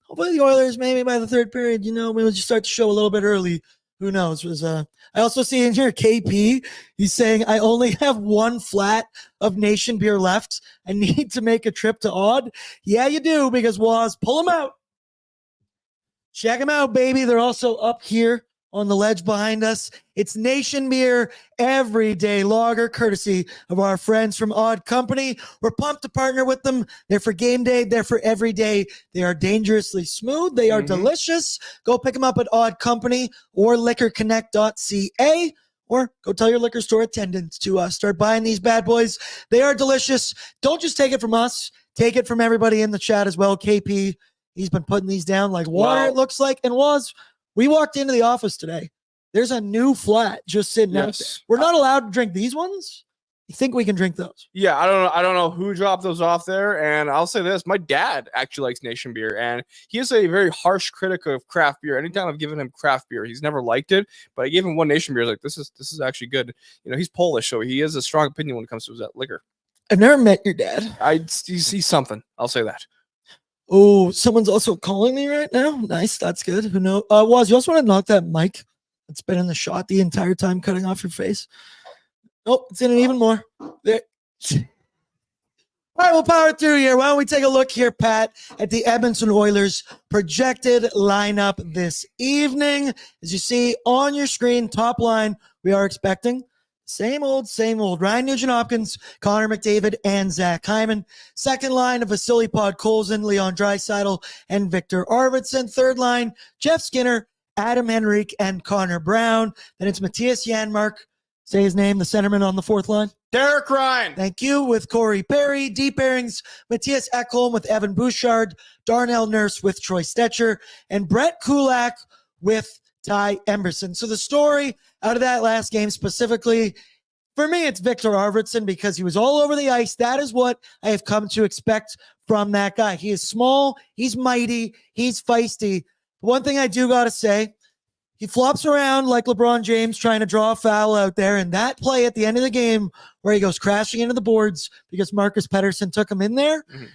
the Oilers, maybe by the third period, we'll just start the show a little bit early. Who knows? I also see in here KP. He's saying, I only have one flat of Nation beer left. I need to make a trip to Odd. Yeah, you do, because Waz, pull them out. Check them out, baby. They're also up here on the ledge behind us. It's Nation Beer Everyday Lager, courtesy of our friends from Odd Company. We're pumped to partner with them. They're for game day. They're for every day. They are dangerously smooth. They are delicious. Go pick them up at Odd Company or liquorconnect.ca, or go tell your liquor store attendants to start buying these bad boys. They are delicious. Don't just take it from us. Take it from everybody in the chat as well. KP, he's been putting these down like water, it looks like, and We walked into the office today. There's a new flat just sitting out there. We're not allowed to drink these ones. You think we can drink those? Yeah, I don't know who dropped those off there. And I'll say this, my dad actually likes Nation beer, and he is a very harsh critic of craft beer. Anytime I've given him craft beer, he's never liked it. But I gave him one Nation beer. Like, this is actually good. You know, he's Polish, so he has a strong opinion when it comes to his liquor. I've never met your dad. He's something. I'll say that. Oh, someone's also calling me right now. Nice, that's good. Who knows? Waz, you also want to knock that mic that's been in the shot the entire time, cutting off your face. Oh, it's in it even more. There. All right, we'll power through here. Why don't we take a look here, Pat, at the Edmonton Oilers projected lineup this evening. As you see on your screen, top line, we are expecting same old. Ryan Nugent-Hopkins, Connor McDavid, and Zach Hyman. Second line of Vasily Podkolzin, Leon Draisaitl, and Victor Arvidsson. Third line, Jeff Skinner, Adam Henrique, and Connor Brown. Then it's Matthias Janmark. Say his name, the centerman on the fourth line. Derek Ryan. Thank you. With Corey Perry. Deep pairings, Matthias Ekholm with Evan Bouchard, Darnell Nurse with Troy Stetcher, and Brett Kulak with Ty Emberson. So the story out of that last game specifically, for me, it's Victor Arvidsson because he was all over the ice. That is what I have come to expect from that guy. He is small, he's mighty, he's feisty. One thing I do got to say, he flops around like LeBron James trying to draw a foul out there. And that play at the end of the game where he goes crashing into the boards because Marcus Pettersson took him in there. Mm-hmm.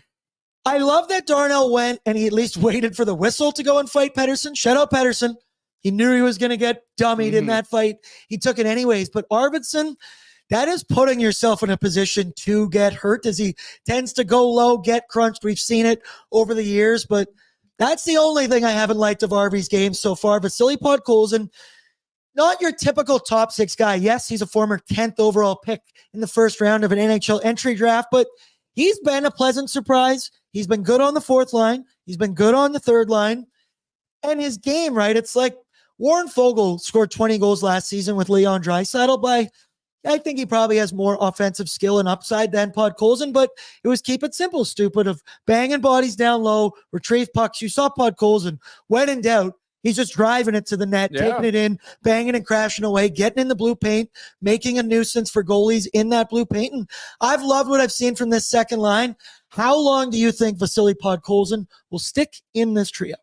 I love that Darnell went and he at least waited for the whistle to go and fight Pettersson. Shout out Pettersson. He knew he was going to get dummied in that fight. He took it anyways. But Arvidsson, that is putting yourself in a position to get hurt as he tends to go low, get crunched. We've seen it over the years, but that's the only thing I haven't liked of Arvy's game so far. Vasily Podkolzin, not your typical top six guy. Yes, he's a former 10th overall pick in the first round of an NHL entry draft, but he's been a pleasant surprise. He's been good on the fourth line. He's been good on the third line. And his game, right, it's like Warren Fogle scored 20 goals last season with Leon Draisaitl by, I think he probably has more offensive skill and upside than Podkolzin, but it was keep it simple, stupid, of banging bodies down low, retrieve pucks. You saw Podkolzin, when in doubt, he's just driving it to the net, taking it in, banging and crashing away, getting in the blue paint, making a nuisance for goalies in that blue paint. And I've loved what I've seen from this second line. How long do you think Vasily Podkolzin will stick in this trio?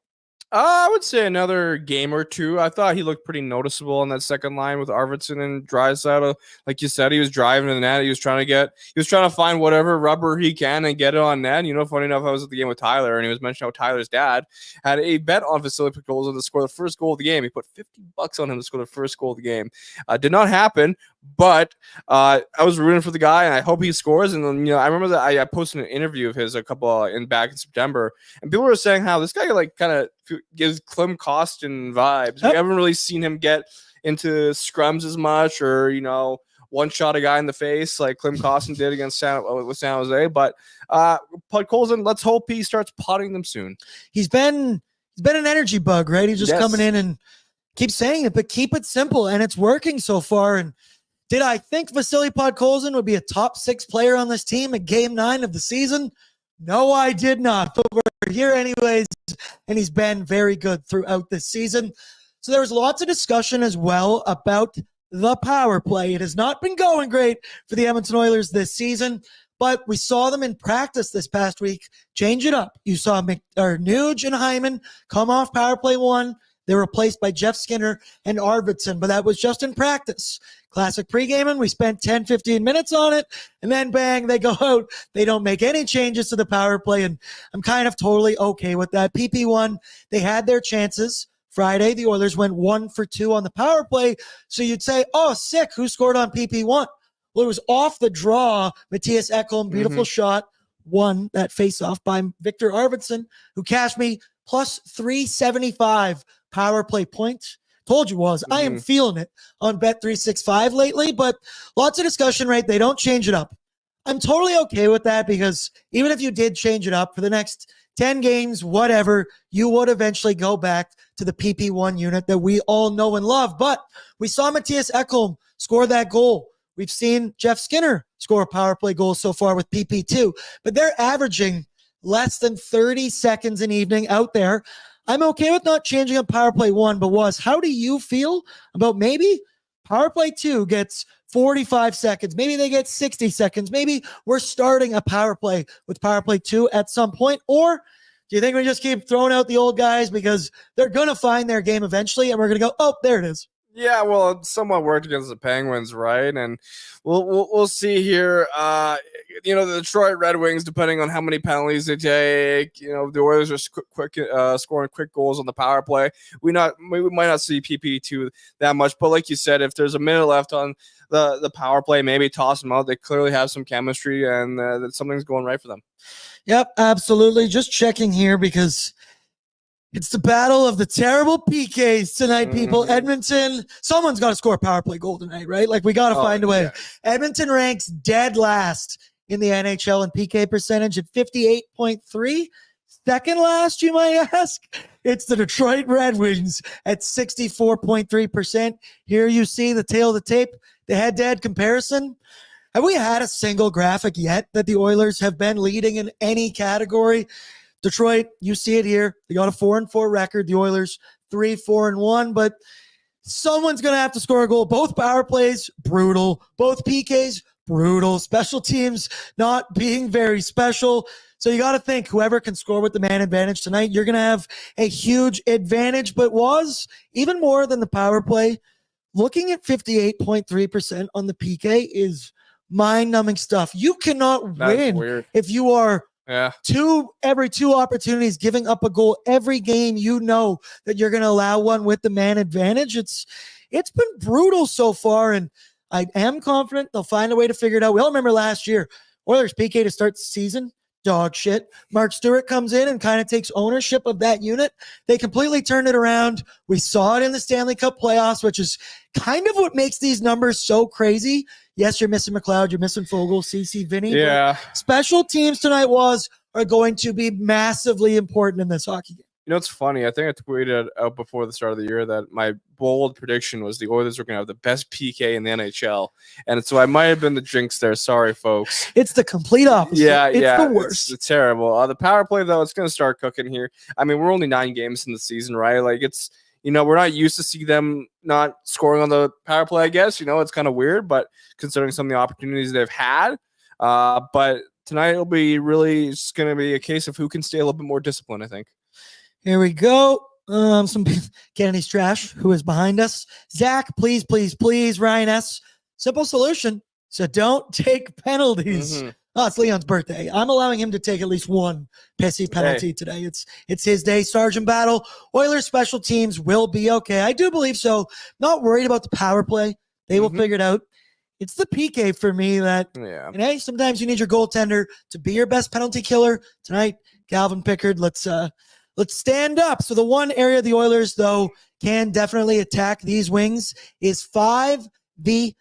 I would say another game or two. I thought he looked pretty noticeable on that second line with Arvidsson and Draisaitl. Like you said, he was driving to the net. He was trying to find whatever rubber he can and get it on net. You know, funny enough, I was at the game with Tyler, and he was mentioning how Tyler's dad had a bet on Vasily Podkolzin to score the first goal of the game. He put $50 on him to score the first goal of the game. Did not happen, but I was rooting for the guy, and I hope he scores. And then, you know, I remember that I posted an interview of his back in September, and people were saying how this guy like kind of gives Klim Kostin vibes. We haven't really seen him get into scrums as much, or, you know, one shot a guy in the face like Klim Kostin did against San Jose. But Podkolzin, let's hope he starts potting them soon. He's been an energy bug, right? He's just coming in and keeps saying it, but keep it simple, and it's working so far. And did I think Vasily Podkolzin would be a top 6 player on this team at Game 9 of the season? No, I did not. But we're here anyways, and he's been very good throughout this season. So there was lots of discussion as well about the power play. It has not been going great for the Edmonton Oilers this season, but we saw them in practice this past week change it up. You saw Nuge and Hyman come off power play 1. They were replaced by Jeff Skinner and Arvidsson, but that was just in practice. Classic pregaming, we spent 10, 15 minutes on it, and then bang, they go out. They don't make any changes to the power play, and I'm kind of totally okay with that. PP1, they had their chances. Friday, the Oilers went 1 for 2 on the power play, so you'd say, oh, sick, who scored on PP1? Well, it was off the draw. Matthias Ekholm, beautiful shot, won that faceoff by Victor Arvidsson, who cashed me plus 375 power play points. Told you was. I am feeling it on Bet365 lately, but lots of discussion, right? They don't change it up. I'm totally okay with that because even if you did change it up for the next 10 games, whatever, you would eventually go back to the PP1 unit that we all know and love. But we saw Matthias Ekholm score that goal. We've seen Jeff Skinner score a power play goal so far with PP2, but they're averaging less than 30 seconds an evening out there. I'm okay with not changing up power play 1, but how do you feel about maybe power play 2 gets 45 seconds? Maybe they get 60 seconds. Maybe we're starting a power play with power play 2 at some point. Or do you think we just keep throwing out the old guys because they're going to find their game eventually and we're going to go, oh, there it is? Yeah, well, it somewhat worked against the Penguins, right? And we'll see here. The Detroit Red Wings, depending on how many penalties they take, the Oilers are scoring quick goals on the power play. We might not see PP2 that much, but like you said, if there's a minute left on the power play, maybe toss them out. They clearly have some chemistry, and that something's going right for them. Yep, absolutely. Just checking here because it's the battle of the terrible PKs tonight, people. Edmonton, someone's got to score a power play goal tonight, right? Like, we got to find a way. Yeah. Edmonton ranks dead last in the NHL in PK percentage at 58.3. Second last, you might ask? It's the Detroit Red Wings at 64.3%. Here you see the tail of the tape, the head-to-head comparison. Have we had a single graphic yet that the Oilers have been leading in any category? Detroit, you see it here. They got a 4-4 record. The Oilers 3-4-1, but someone's going to have to score a goal. Both power plays, brutal. Both PKs, brutal. Special teams not being very special. So you got to think whoever can score with the man advantage tonight, you're going to have a huge advantage, but was even more than the power play. Looking at 58.3% on the PK is mind-numbing stuff. You cannot win if you are every two opportunities giving up a goal every game. You know that you're going to allow one with the man advantage. It's been brutal so far, and I am confident they'll find a way to figure it out. We all remember last year, Oilers PK to start the season, dog shit. Mark Stewart comes in and kind of takes ownership of that unit. They completely turned it around. We saw it in the Stanley Cup playoffs, which is kind of what makes these numbers so crazy. Yes, you're missing McLeod, you're missing Fogle, CC, Vinny. Yeah. Special teams tonight are going to be massively important in this hockey game. It's funny. I think I tweeted out before the start of the year that my bold prediction was the Oilers were going to have the best PK in the NHL. And so I might have been the jinx there. Sorry, folks. It's the complete opposite. Yeah, it's the worst. It's terrible. The power play, though, it's going to start cooking here. I mean, we're only 9 games in the season, right? Like, it's, we're not used to see them not scoring on the power play, I guess. It's kind of weird, but considering some of the opportunities they've had. But tonight it'll be really just going to be a case of who can stay a little bit more disciplined, I think. Here we go. Some Kennedy's trash who is behind us. Zach, please, please, please. Ryan S. Simple solution. So don't take penalties. Oh, it's Leon's birthday. I'm allowing him to take at least one pissy penalty today. It's his day. Sergeant Battle. Oilers special teams will be okay. I do believe so. Not worried about the power play. They will figure it out. It's the PK for me that, and hey, sometimes you need your goaltender to be your best penalty killer. Tonight, Calvin Pickard, let's stand up. So the one area the Oilers, though, can definitely attack these wings is 5v5.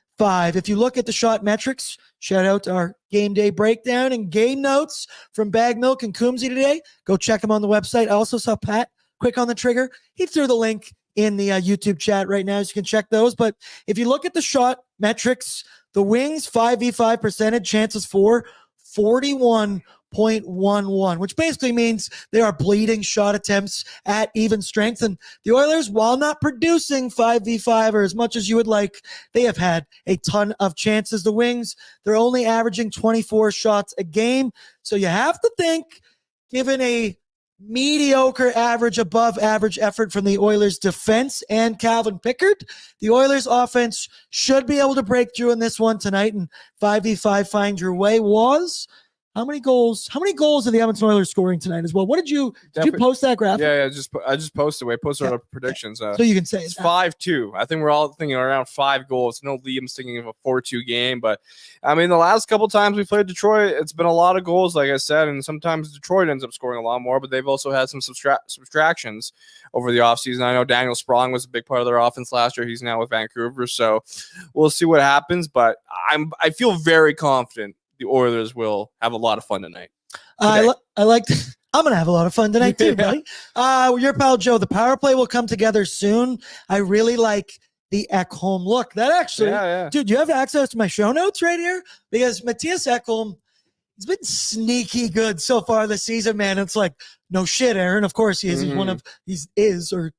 If you look at the shot metrics, shout out to our game day breakdown and game notes from Bag Milk and Coombsy today. Go check them on the website. I also saw Pat quick on the trigger. He threw the link in the YouTube chat right now, so you can check those. But if you look at the shot metrics, the Wings 5v5 percentage chances for 41.11, which basically means they are bleeding shot attempts at even strength. And the Oilers, while not producing 5v5 or as much as you would like, they have had a ton of chances. The Wings, they're only averaging 24 shots a game. So you have to think, given a mediocre average, above average effort from the Oilers defense and Calvin Pickard, the Oilers offense should be able to break through in this one tonight, and 5v5 find your way. How many goals are the Edmonton Oilers scoring tonight as well? Did you post that graphic? Yeah, I just posted it. I posted our predictions. So you can say it's 5-2. I think we're all thinking around 5 goals. No, Liam's thinking of a 4-2 game, but I mean, the last couple times we played Detroit, it's been a lot of goals, like I said, and sometimes Detroit ends up scoring a lot more, but they've also had some subtractions over the offseason. I know Daniel Sprong was a big part of their offense last year. He's now with Vancouver, so we'll see what happens, but I feel very confident the Oilers will have a lot of fun tonight. I'm going to have a lot of fun tonight too, buddy. Your pal Joe, the power play will come together soon. I really like the Ekholm look. That actually, dude, you have access to my show notes right here? Because Matthias Ekholm, He's been sneaky good so far this season, man. It's like, no shit, Aaron. Of course he is. He's one of, who's the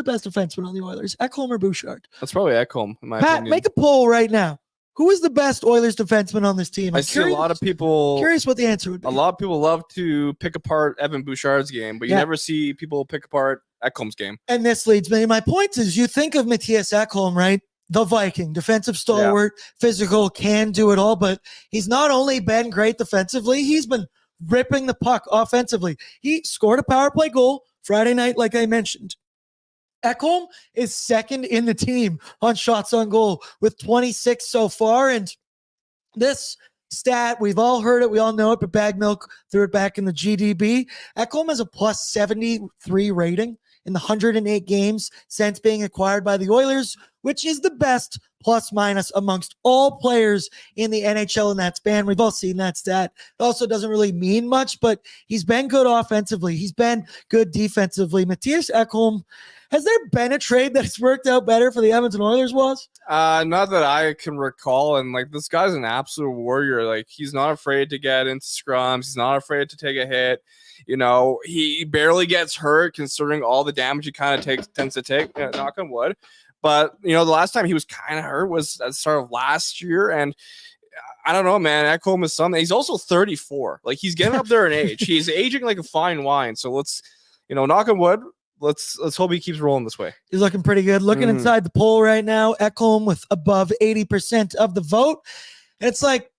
best defenseman on the Oilers? Ekholm or Bouchard? That's probably Ekholm, in my Pat, opinion. make a poll right now. Who is the best Oilers defenseman on this team? I see a lot of people. Curious what the answer would be. A lot of people love to pick apart Evan Bouchard's game, but you never see people pick apart Ekholm's game. And this leads me. My point is, you think of Matthias Ekholm, right? The Viking, defensive stalwart, physical, can do it all, but he's not only been great defensively, he's been ripping the puck offensively. He scored a power play goal Friday night, like I mentioned. Ekholm is second in the team on shots on goal with 26 so far. And this stat, we've all heard it, we all know it, but Bag Milk threw it back in the GDB. Ekholm has a plus 73 rating in the 108 games since being acquired by the Oilers, which is the best plus minus amongst all players in the NHL in that span. We've all seen that stat. It also doesn't really mean much, but he's been good offensively. He's been good defensively. Matthias Ekholm, has there been a trade that's worked out better for the Edmonton Oilers, was? Not that I can recall. And like, this guy's an absolute warrior. Like, he's not afraid to get into scrums. He's not afraid to take a hit. You know, he barely gets hurt considering all the damage he kind of tends to take, knock on wood. But, you know, the last time he was kind of hurt was at the start of last year. And I don't know, man. Ekholm is something. He's also 34. Like, he's getting up there in age. He's aging like a fine wine. So let's, you know, knock on wood. Let's hope he keeps rolling this way. He's looking pretty good. Looking inside the poll right now, Ekholm with above 80% of the vote. And it's like,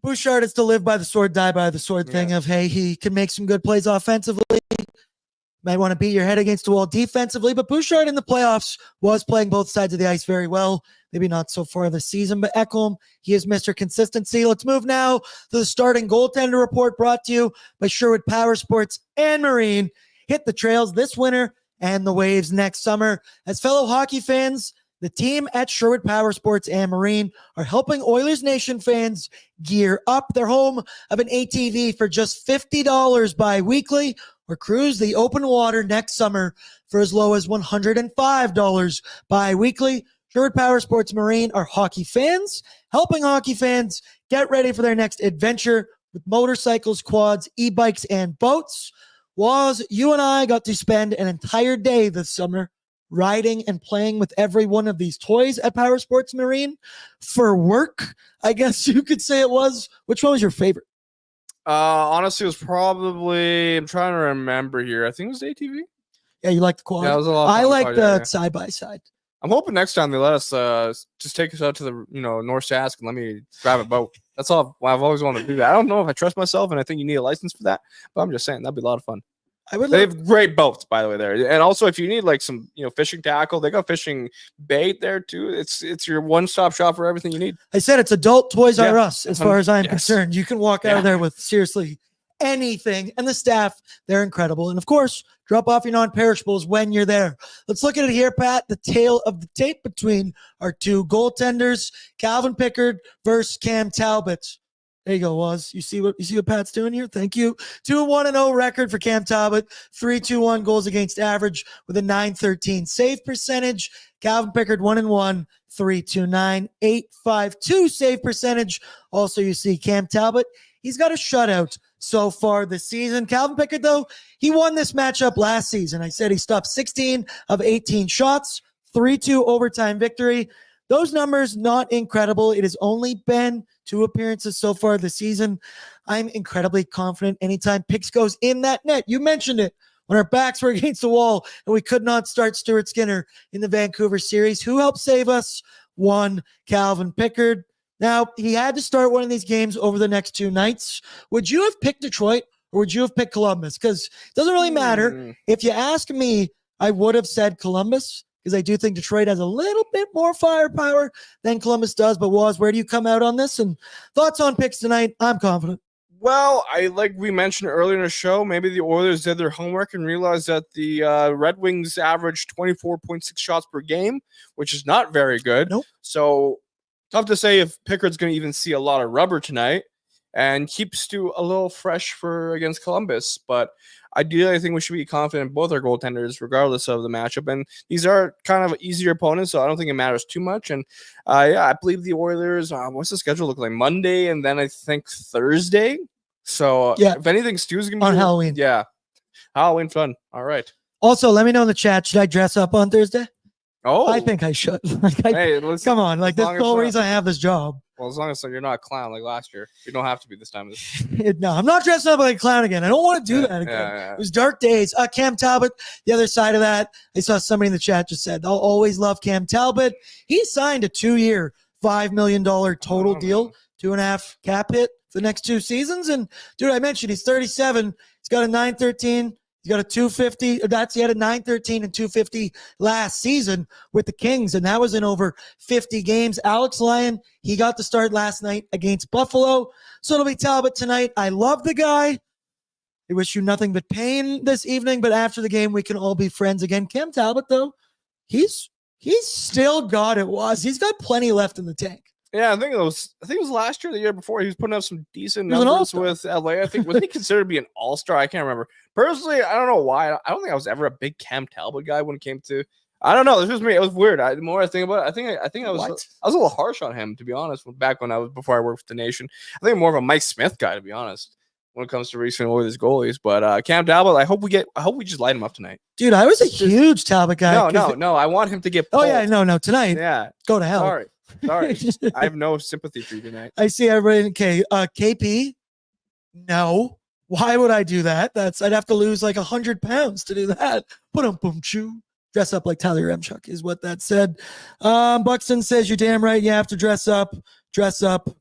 Bouchard is to live by the sword, die by the sword thing of, hey, he can make some good plays offensively. Might want to beat your head against the wall defensively, but Bouchard in the playoffs was playing both sides of the ice very well. Maybe not so far this season, but Ekholm, he is Mr. Consistency. Let's move now to the starting goaltender report brought to you by Sherwood Power Sports and Marine. Hit the trails this winter and the waves next summer. As fellow hockey fans, the team at Sherwood Power Sports and Marine are helping Oilers Nation fans gear up. Their home of an ATV for just $50 bi-weekly, or cruise the open water next summer for as low as $105 bi-weekly. Sherwood Power Sports Marine are hockey fans, helping hockey fans get ready for their next adventure with motorcycles, quads, e-bikes, and boats. Waz, you and I got to spend an entire day this summer riding and playing with every one of these toys at Power Sports Marine for work, I guess you could say it was. Which one was your favorite? Honestly, it was probably, I'm trying to remember here. I think it was the ATV. Yeah, you like the quad? Yeah, it was a lot of fun. I like the side-by-side. I'm hoping next time they let us just take us out to the North Sask and let me grab a boat. That's all. I've always wanted to do that. I don't know if I trust myself, and I think you need a license for that. But I'm just saying that'd be a lot of fun. They have great boats, by the way, there. And also, if you need like some fishing tackle, they got fishing bait there too. It's your one-stop shop for everything you need. I said it's adult Toys R Us as far as I'm concerned. You can walk out of there with seriously anything, and the staff, they're incredible. And of course, drop off your non-perishables when you're there. Let's look at it here, Pat. The tale of the tape between our two goaltenders, Calvin Pickard versus Cam Talbot. There you go, Waz. You see what Pat's doing here? Thank you. 2-1-0 record for Cam Talbot. 3.21 goals against average with a .913 save percentage. Calvin Pickard 1-1, 3.29, 8.52 save percentage. Also, you see Cam Talbot. He's got a shutout so far this season. Calvin Pickard, though, he won this matchup last season. I said he stopped 16 of 18 shots, 3-2 overtime victory. Those numbers, not incredible. It has only been 2 appearances so far this season. I'm incredibly confident anytime Picks goes in that net. You mentioned it when our backs were against the wall and we could not start Stuart Skinner in the Vancouver series. Who helped save us? One, Calvin Pickard. Now, he had to start one of these games over the next 2 nights. Would you have picked Detroit or would you have picked Columbus? Because it doesn't really matter. If you ask me, I would have said Columbus, because I do think Detroit has a little bit more firepower than Columbus does. But Waz, where do you come out on this? And thoughts on Picks tonight? I'm confident. Well, like we mentioned earlier in the show, maybe the Oilers did their homework and realized that the Red Wings averaged 24.6 shots per game, which is not very good. Nope. So tough to say if Pickard's going to even see a lot of rubber tonight. and keep Stu a little fresh for against Columbus. But ideally, I think we should be confident in both our goaltenders, regardless of the matchup. And these are kind of easier opponents, so I don't think it matters too much. And yeah, I believe the Oilers. What's the schedule look like? Monday, and then I think Thursday. So Yeah, if anything, Stu's gonna be on Halloween. Yeah, Halloween fun. All right. Also, let me know in the chat. Should I dress up on Thursday? Oh, I think I should. hey, come on, like that's long the as whole not- reason I have this job. Well, as long as you're not a clown like last year, you don't have to be this time. No, I'm not dressing up like a clown again. I don't want to do that again. Yeah. It was dark days. Cam Talbot, the other side of that, I saw somebody in the chat just said, I'll always love Cam Talbot. He signed a 2-year, $5 million total deal, 2.5 cap hit for the next 2 seasons. And dude, I mentioned he's 37. He's got a 913. He's got a 250. He had a 913 and 250 last season with the Kings, and that was in over 50 games. Alex Lyon, he got the start last night against Buffalo. So it'll be Talbot tonight. I love the guy. I wish you nothing but pain this evening, but after the game, we can all be friends again. Cam Talbot, though, he's still got it. He's got plenty left in the tank. Yeah, I think it was last year, the year before. He was putting up some decent numbers with LA. I think was he considered to be an all-star? I can't remember. Personally, I don't know why. I don't think I was ever a big Cam Talbot guy when it came to. I don't know. This was me. It was weird. The more I think about it, I think I was a little harsh on him, to be honest. Back before I worked with the Nation, I think I'm more of a Mike Smith guy, to be honest, when it comes to recent Oilers goalies. But Cam Talbot, I hope we just light him up tonight. Dude, I was a huge Talbot guy. No. I want him to get pulled. Oh yeah, no, tonight. Yeah, go to hell. Sorry. I have no sympathy for you tonight. I see everybody. Okay, KP. No, why would I do that? I'd have to lose like 100 pounds to do that. Boom, chew. Dress up like Tyler Remchuk is what that said. Buxton says you're damn right. You have to dress up. Dress up. I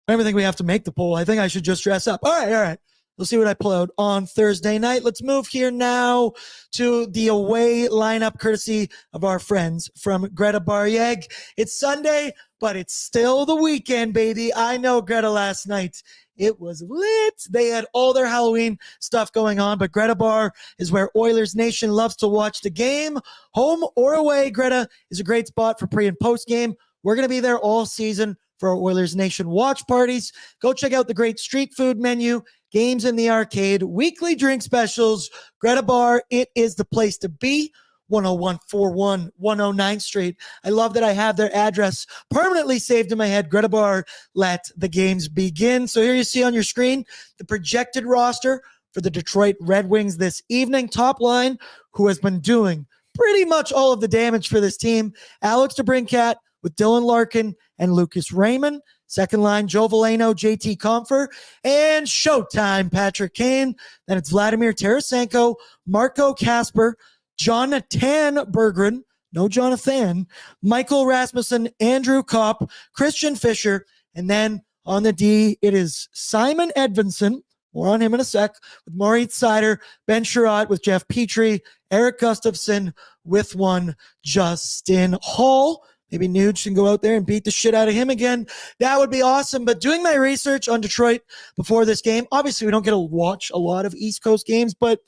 don't even think we have to make the poll. I think I should just dress up. All right. We'll see what I pull out on Thursday night. Let's move here now to the away lineup, courtesy of our friends from Greta Barrieg. It's Sunday, but it's still the weekend, baby. I know Greta last night. It was lit. They had all their Halloween stuff going on, but Greta Bar is where Oilers Nation loves to watch the game. Home or away, Greta is a great spot for pre and post game. We're going to be there all season for our Oilers Nation watch parties. Go check out the great street food menu, games in the arcade, weekly drink specials. Greta Bar, it is the place to be. 10141 109th Street. I love that I have their address permanently saved in my head. Greta Bar, let the games begin. So here you see on your screen the projected roster for the Detroit Red Wings this evening. Top line, who has been doing pretty much all of the damage for this team. Alex DeBrincat with Dylan Larkin and Lucas Raymond. Second line, Joe Veleno, JT Compher, and Showtime, Patrick Kane. Then it's Vladimir Tarasenko, Marco Kasper, Jonathan Berggren, no Jonathan, Michael Rasmussen, Andrew Kopp, Christian Fischer, and then on the D, it is Simon Edvinsson. More on him in a sec. With Moritz Seider, Ben Sherratt with Jeff Petrie, Eric Gustafsson with one Justin Hall. Maybe Nuge can go out there and beat the shit out of him again. That would be awesome. But doing my research on Detroit before this game, obviously we don't get to watch a lot of East Coast games, but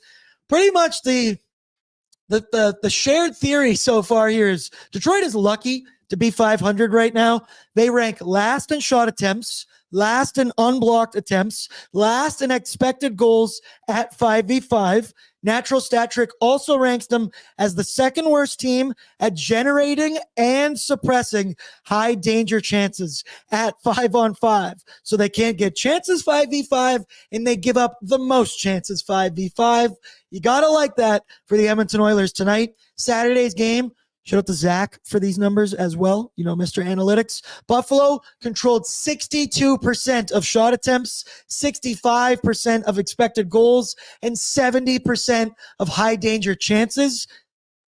pretty much the shared theory so far here is Detroit is lucky to be 500 right now. They rank last in shot attempts, last in unblocked attempts, last in expected goals at 5v5. Natural Stat Trick also ranks them as the second worst team at generating and suppressing high danger chances at 5-on-5. So they can't get chances 5v5, and they give up the most chances 5v5. You got to like that for the Edmonton Oilers tonight. Saturday's game. Shout out to Zach for these numbers as well. You know, Mr. Analytics. Buffalo controlled 62% of shot attempts, 65% of expected goals, and 70% of high danger chances.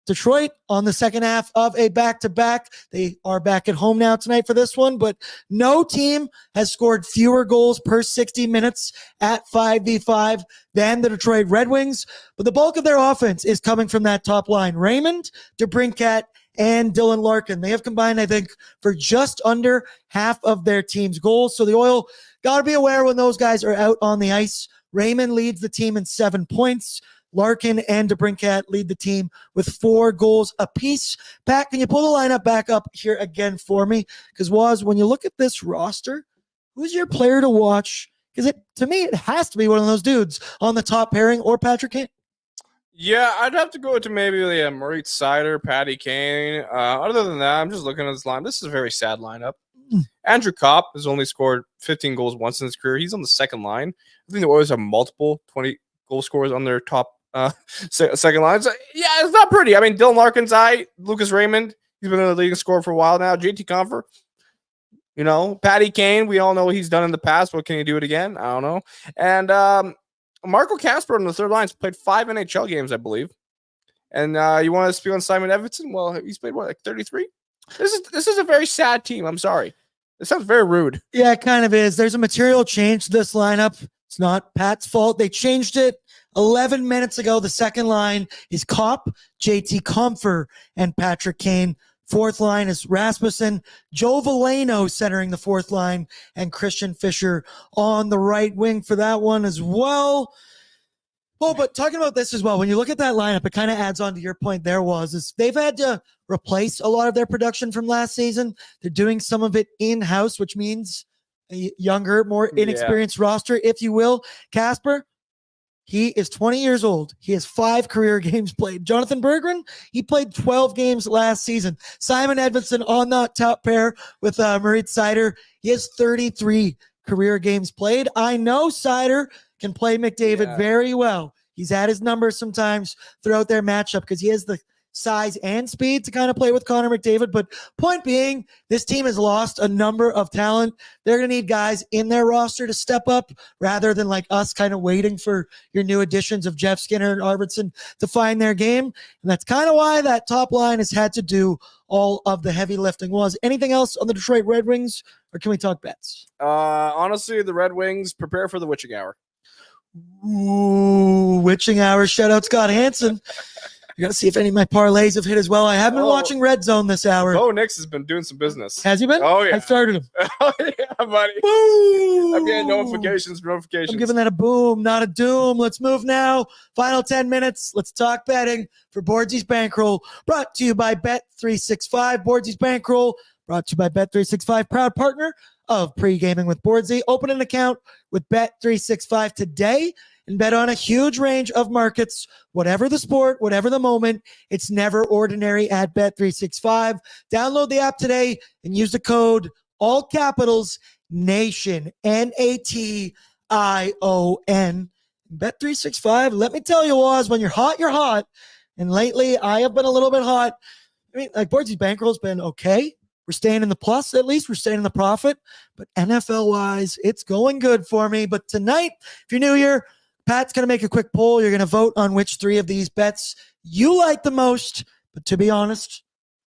Detroit on the second half of a back-to-back. They are back at home now tonight for this one, but no team has scored fewer goals per 60 minutes at 5v5 than the Detroit Red Wings. But the bulk of their offense is coming from that top line. Raymond, DeBrincat, and Dylan Larkin. They have combined, I think, for just under half of their team's goals. So the Oil got to be aware when those guys are out on the ice. Raymond leads the team in 7 points. Larkin and DeBrincat lead the team with 4 goals apiece. Pat, can you pull the lineup back up here again for me? Because, Waz, when you look at this roster, who's your player to watch Because to me, it has to be one of those dudes on the top pairing or Patrick Kane. Yeah, I'd have to go to maybe Moritz Seider, Patty Kane. Other than that, I'm just looking at this line. This is a very sad lineup. Andrew Kopp has only scored 15 goals once in his career. He's on the second line. I think the Oilers have multiple 20-goal scorers on their top second line. So, yeah, it's not pretty. I mean, Dylan Larkin's Lucas Raymond, he's been in the leading scorer for a while now. JT Compher, Patty Kane, we all know what he's done in the past. But can he do it again? I don't know. And Marco Kasper on the third line has played 5 NHL games, I believe. And you want to speak on Simon Edmonton? Well, he's played, 33? This is a very sad team. I'm sorry. It sounds very rude. Yeah, it kind of is. There's a material change to this lineup. It's not Pat's fault. They changed it 11 minutes ago. The second line is Kopp, JT Compher, and Patrick Kane. Fourth line is Rasmussen, Joe Veleno centering the fourth line, and Christian Fischer on the right wing for that one as well. Oh, but talking about this as well, when you look at that lineup, it kind of adds on to your point there is they've had to replace a lot of their production from last season. They're doing some of it in-house, which means a younger, more inexperienced roster, if you will. Kasper, he is 20 years old. He has 5 career games played. Jonathan Berggren, he played 12 games last season. Simon Edmondson on that top pair with Moritz Seider, he has 33 career games played. I know Seider can play McDavid very well. He's had his numbers sometimes throughout their matchup because he has the size and speed to kind of play with Connor McDavid. But point being, this team has lost a number of talent. They're going to need guys in their roster to step up rather than like us kind of waiting for your new additions of Jeff Skinner and Arvidsson to find their game. And that's kind of why that top line has had to do all of the heavy lifting. Was anything else on the Detroit Red Wings, or can we talk bets? Honestly, the Red Wings prepare for the witching hour. Ooh, witching hour. Shout out Scott Hansen. I got to see if any of my parlays have hit as well. I have been watching Red Zone this hour. Oh, Nix has been doing some business. Has he been? Oh, yeah. I started him. Oh, yeah, buddy. Boom. I'm getting notifications. I'm giving that a boom, not a doom. Let's move now. Final 10 minutes. Let's talk betting for Bordzy's Bankroll. Brought to you by Bet365. Bordzy's Bankroll brought to you by Bet365. Proud partner of Pre-Gaming with Bordsy. Open an account with Bet365 today and bet on a huge range of markets. Whatever the sport, whatever the moment, it's never ordinary at Bet365. Download the app today and use the code, all capitals, NATION, NATION. Bet365, let me tell you, Oz, when you're hot, you're hot. And lately, I have been a little bit hot. I mean, like, Bordzy's Bankroll's been okay. We're staying in the plus, at least. We're staying in the profit. But NFL-wise, it's going good for me. But tonight, if you're new here, Pat's going to make a quick poll. You're going to vote on which 3 of these bets you like the most. But to be honest,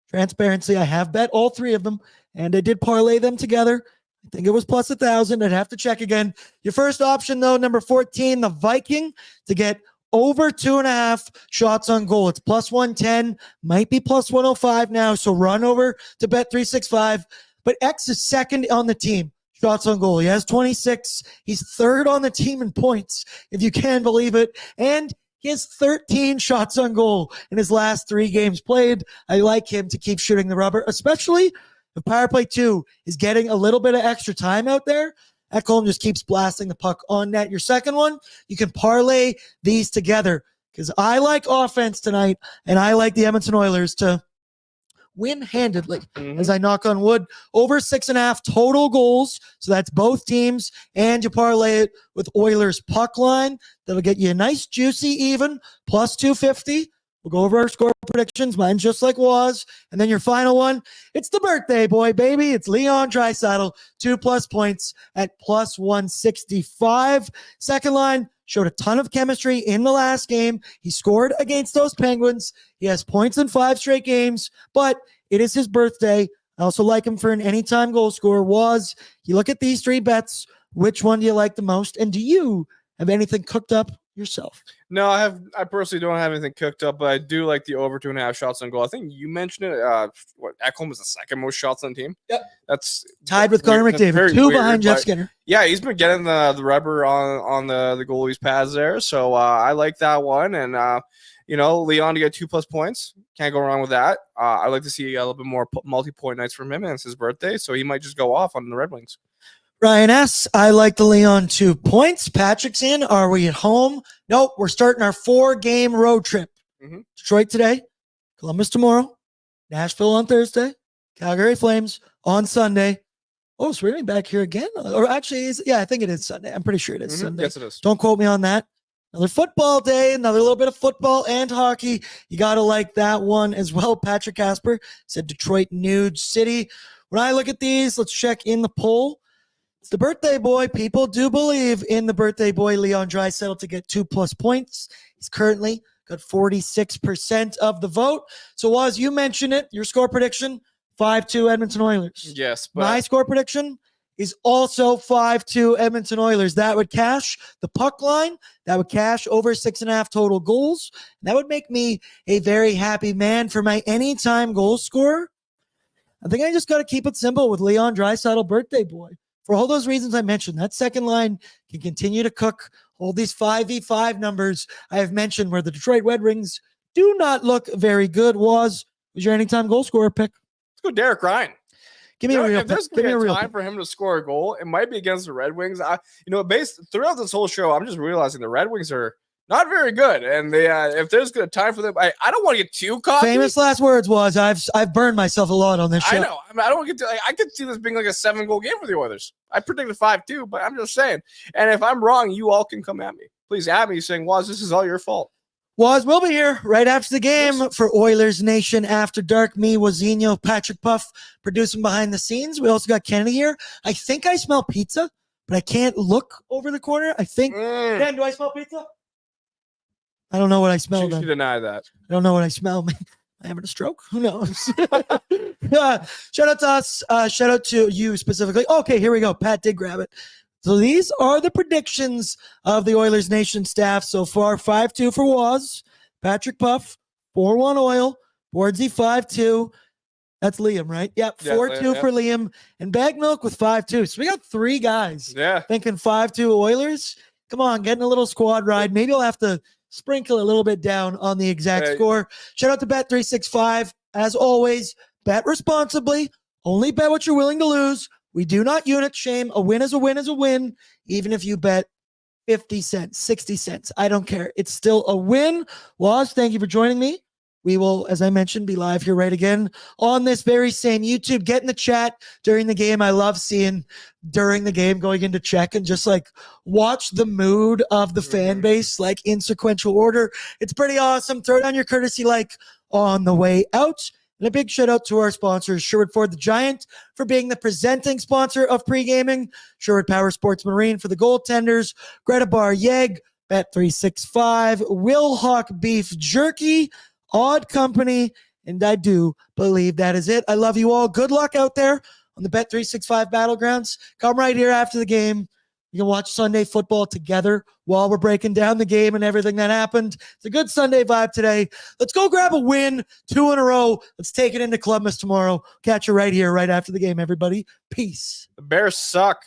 transparency, I have bet all 3 of them, and I did parlay them together. I think it was plus 1,000. I'd have to check again. Your first option, though, number 14, the Viking, to get over 2.5 shots on goal. It's plus 110, might be plus 105 now. So run over to Bet365. But X is second on the team. Shots on goal. He has 26. He's third on the team in points, if you can believe it. And he has 13 shots on goal in his last 3 games played. I like him to keep shooting the rubber, especially if Power Play 2 is getting a little bit of extra time out there. Ekholm just keeps blasting the puck on net. Your second one, you can parlay these together because I like offense tonight, and I like the Edmonton Oilers to win handedly as I knock on wood. Over 6.5 total goals. So that's both teams. And you parlay it with Oilers puck line. That'll get you a nice juicy even plus 250. We'll go over our score predictions. Mine's just like was. And then your final one, it's the birthday boy, baby. It's Leon Draisaitl, 2+ points at plus 165. Second line showed a ton of chemistry in the last game. He scored against those Penguins. He has points in 5 straight games, but it is his birthday. I also like him for an anytime goal scorer. You look at these 3 bets, which one do you like the most? And do you have anything cooked up yourself? No, I personally don't have anything cooked up, but I do like the over 2.5 shots on goal. I think you mentioned it. Ekholm is the second most shots on the team. Yep. That's tied with Connor McDavid. 2 behind Jeff Skinner. Yeah, he's been getting the rubber on the goalie's pads there. So I like that one. And Leon to get 2+ points. Can't go wrong with that. I like to see a little bit more multi-point nights from him, and it's his birthday, so he might just go off on the Red Wings. Ryan S., I like the Leon 2 points. Patrick's in. Are we at home? Nope. We're starting our 4-game road trip. Detroit today, Columbus tomorrow, Nashville on Thursday, Calgary Flames on Sunday. Oh, so we're going back here again? Or actually, I think it is Sunday. I'm pretty sure it is Sunday. Yes, it is. Don't quote me on that. Another football day, another little bit of football and hockey. You got to like that one as well. Patrick Casper said Detroit Nude City. When I look at these, let's check in the poll. It's the birthday boy. People do believe in the birthday boy, Leon Draisaitl, to get 2+ points. He's currently got 46% of the vote. So, as you mentioned it, your score prediction, 5-2 Edmonton Oilers. Yes. But My score prediction is also 5-2 Edmonton Oilers. That would cash the puck line. That would cash over 6.5 total goals. That would make me a very happy man for my anytime goal scorer. I think I just got to keep it simple with Leon Draisaitl, birthday boy. For all those reasons I mentioned, that second line can continue to cook all these 5v5 numbers I have mentioned where the Detroit Red Wings do not look very good. Was your anytime goal scorer pick? Let's go Derek Ryan. Give me a real if there's pick. Give me a real time pick. for him to score a goal, it might be against the Red Wings. Based throughout this whole show, I'm just realizing the Red Wings are not very good, and they if there's good time for them, I don't want to get too cocky. Famous last words was I've burned myself a lot on this show. I know. I don't want to get to. I could see this being like a 7-goal game for the Oilers. I predicted 5-2, but I'm just saying. And if I'm wrong, you all can come at me. Please at me saying, "Waz, this is all your fault." Waz will be here right after the game for Oilers Nation After Dark. Me, Wazinho, Patrick Puff producing behind the scenes. We also got Kennedy here. I think I smell pizza, but I can't look over the corner. I think. Dan, do I smell pizza? I don't know what I smell. You deny that. I don't know what I smell. Am I having a stroke? Who knows? Shout out to us. Shout out to you specifically. Okay, here we go. Pat did grab it. So these are the predictions of the Oilers Nation staff so far. 5-2 for Waz. Patrick Puff. 4-1 Oil. BORDZY 5-2. That's Liam, right? Yep. 4-2 for Liam. And Bag Milk with 5-2. So we got 3 guys thinking 5-2 Oilers. Come on, getting a little squad ride. Maybe I'll have to sprinkle a little bit down on the exact score. Shout out to Bet365. As always, bet responsibly. Only bet what you're willing to lose. We do not unit shame. A win is a win is a win. Even if you bet 50 cents, 60 cents. I don't care. It's still a win. Waz, thank you for joining me. We will, as I mentioned, be live here right again on this very same YouTube. Get in the chat during the game. I love seeing during the game going into check and just like watch the mood of the fan base like in sequential order. It's pretty awesome. Throw down your courtesy like on the way out. And a big shout out to our sponsors, Sherwood Ford the Giant, for being the presenting sponsor of Pre-Gaming, Sherwood Power Sports Marine for the goaltenders, Greta Bar Yeg, Bet365, Wilhock Beef Jerky, Odd Company, and I do believe that is it. I love you all. Good luck out there on the Bet365 Battlegrounds. Come right here after the game. You can watch Sunday football together while we're breaking down the game and everything that happened. It's a good Sunday vibe today. Let's go grab a win, 2 in a row. Let's take it into Columbus tomorrow. Catch you right here, right after the game, everybody. Peace. The Bears suck.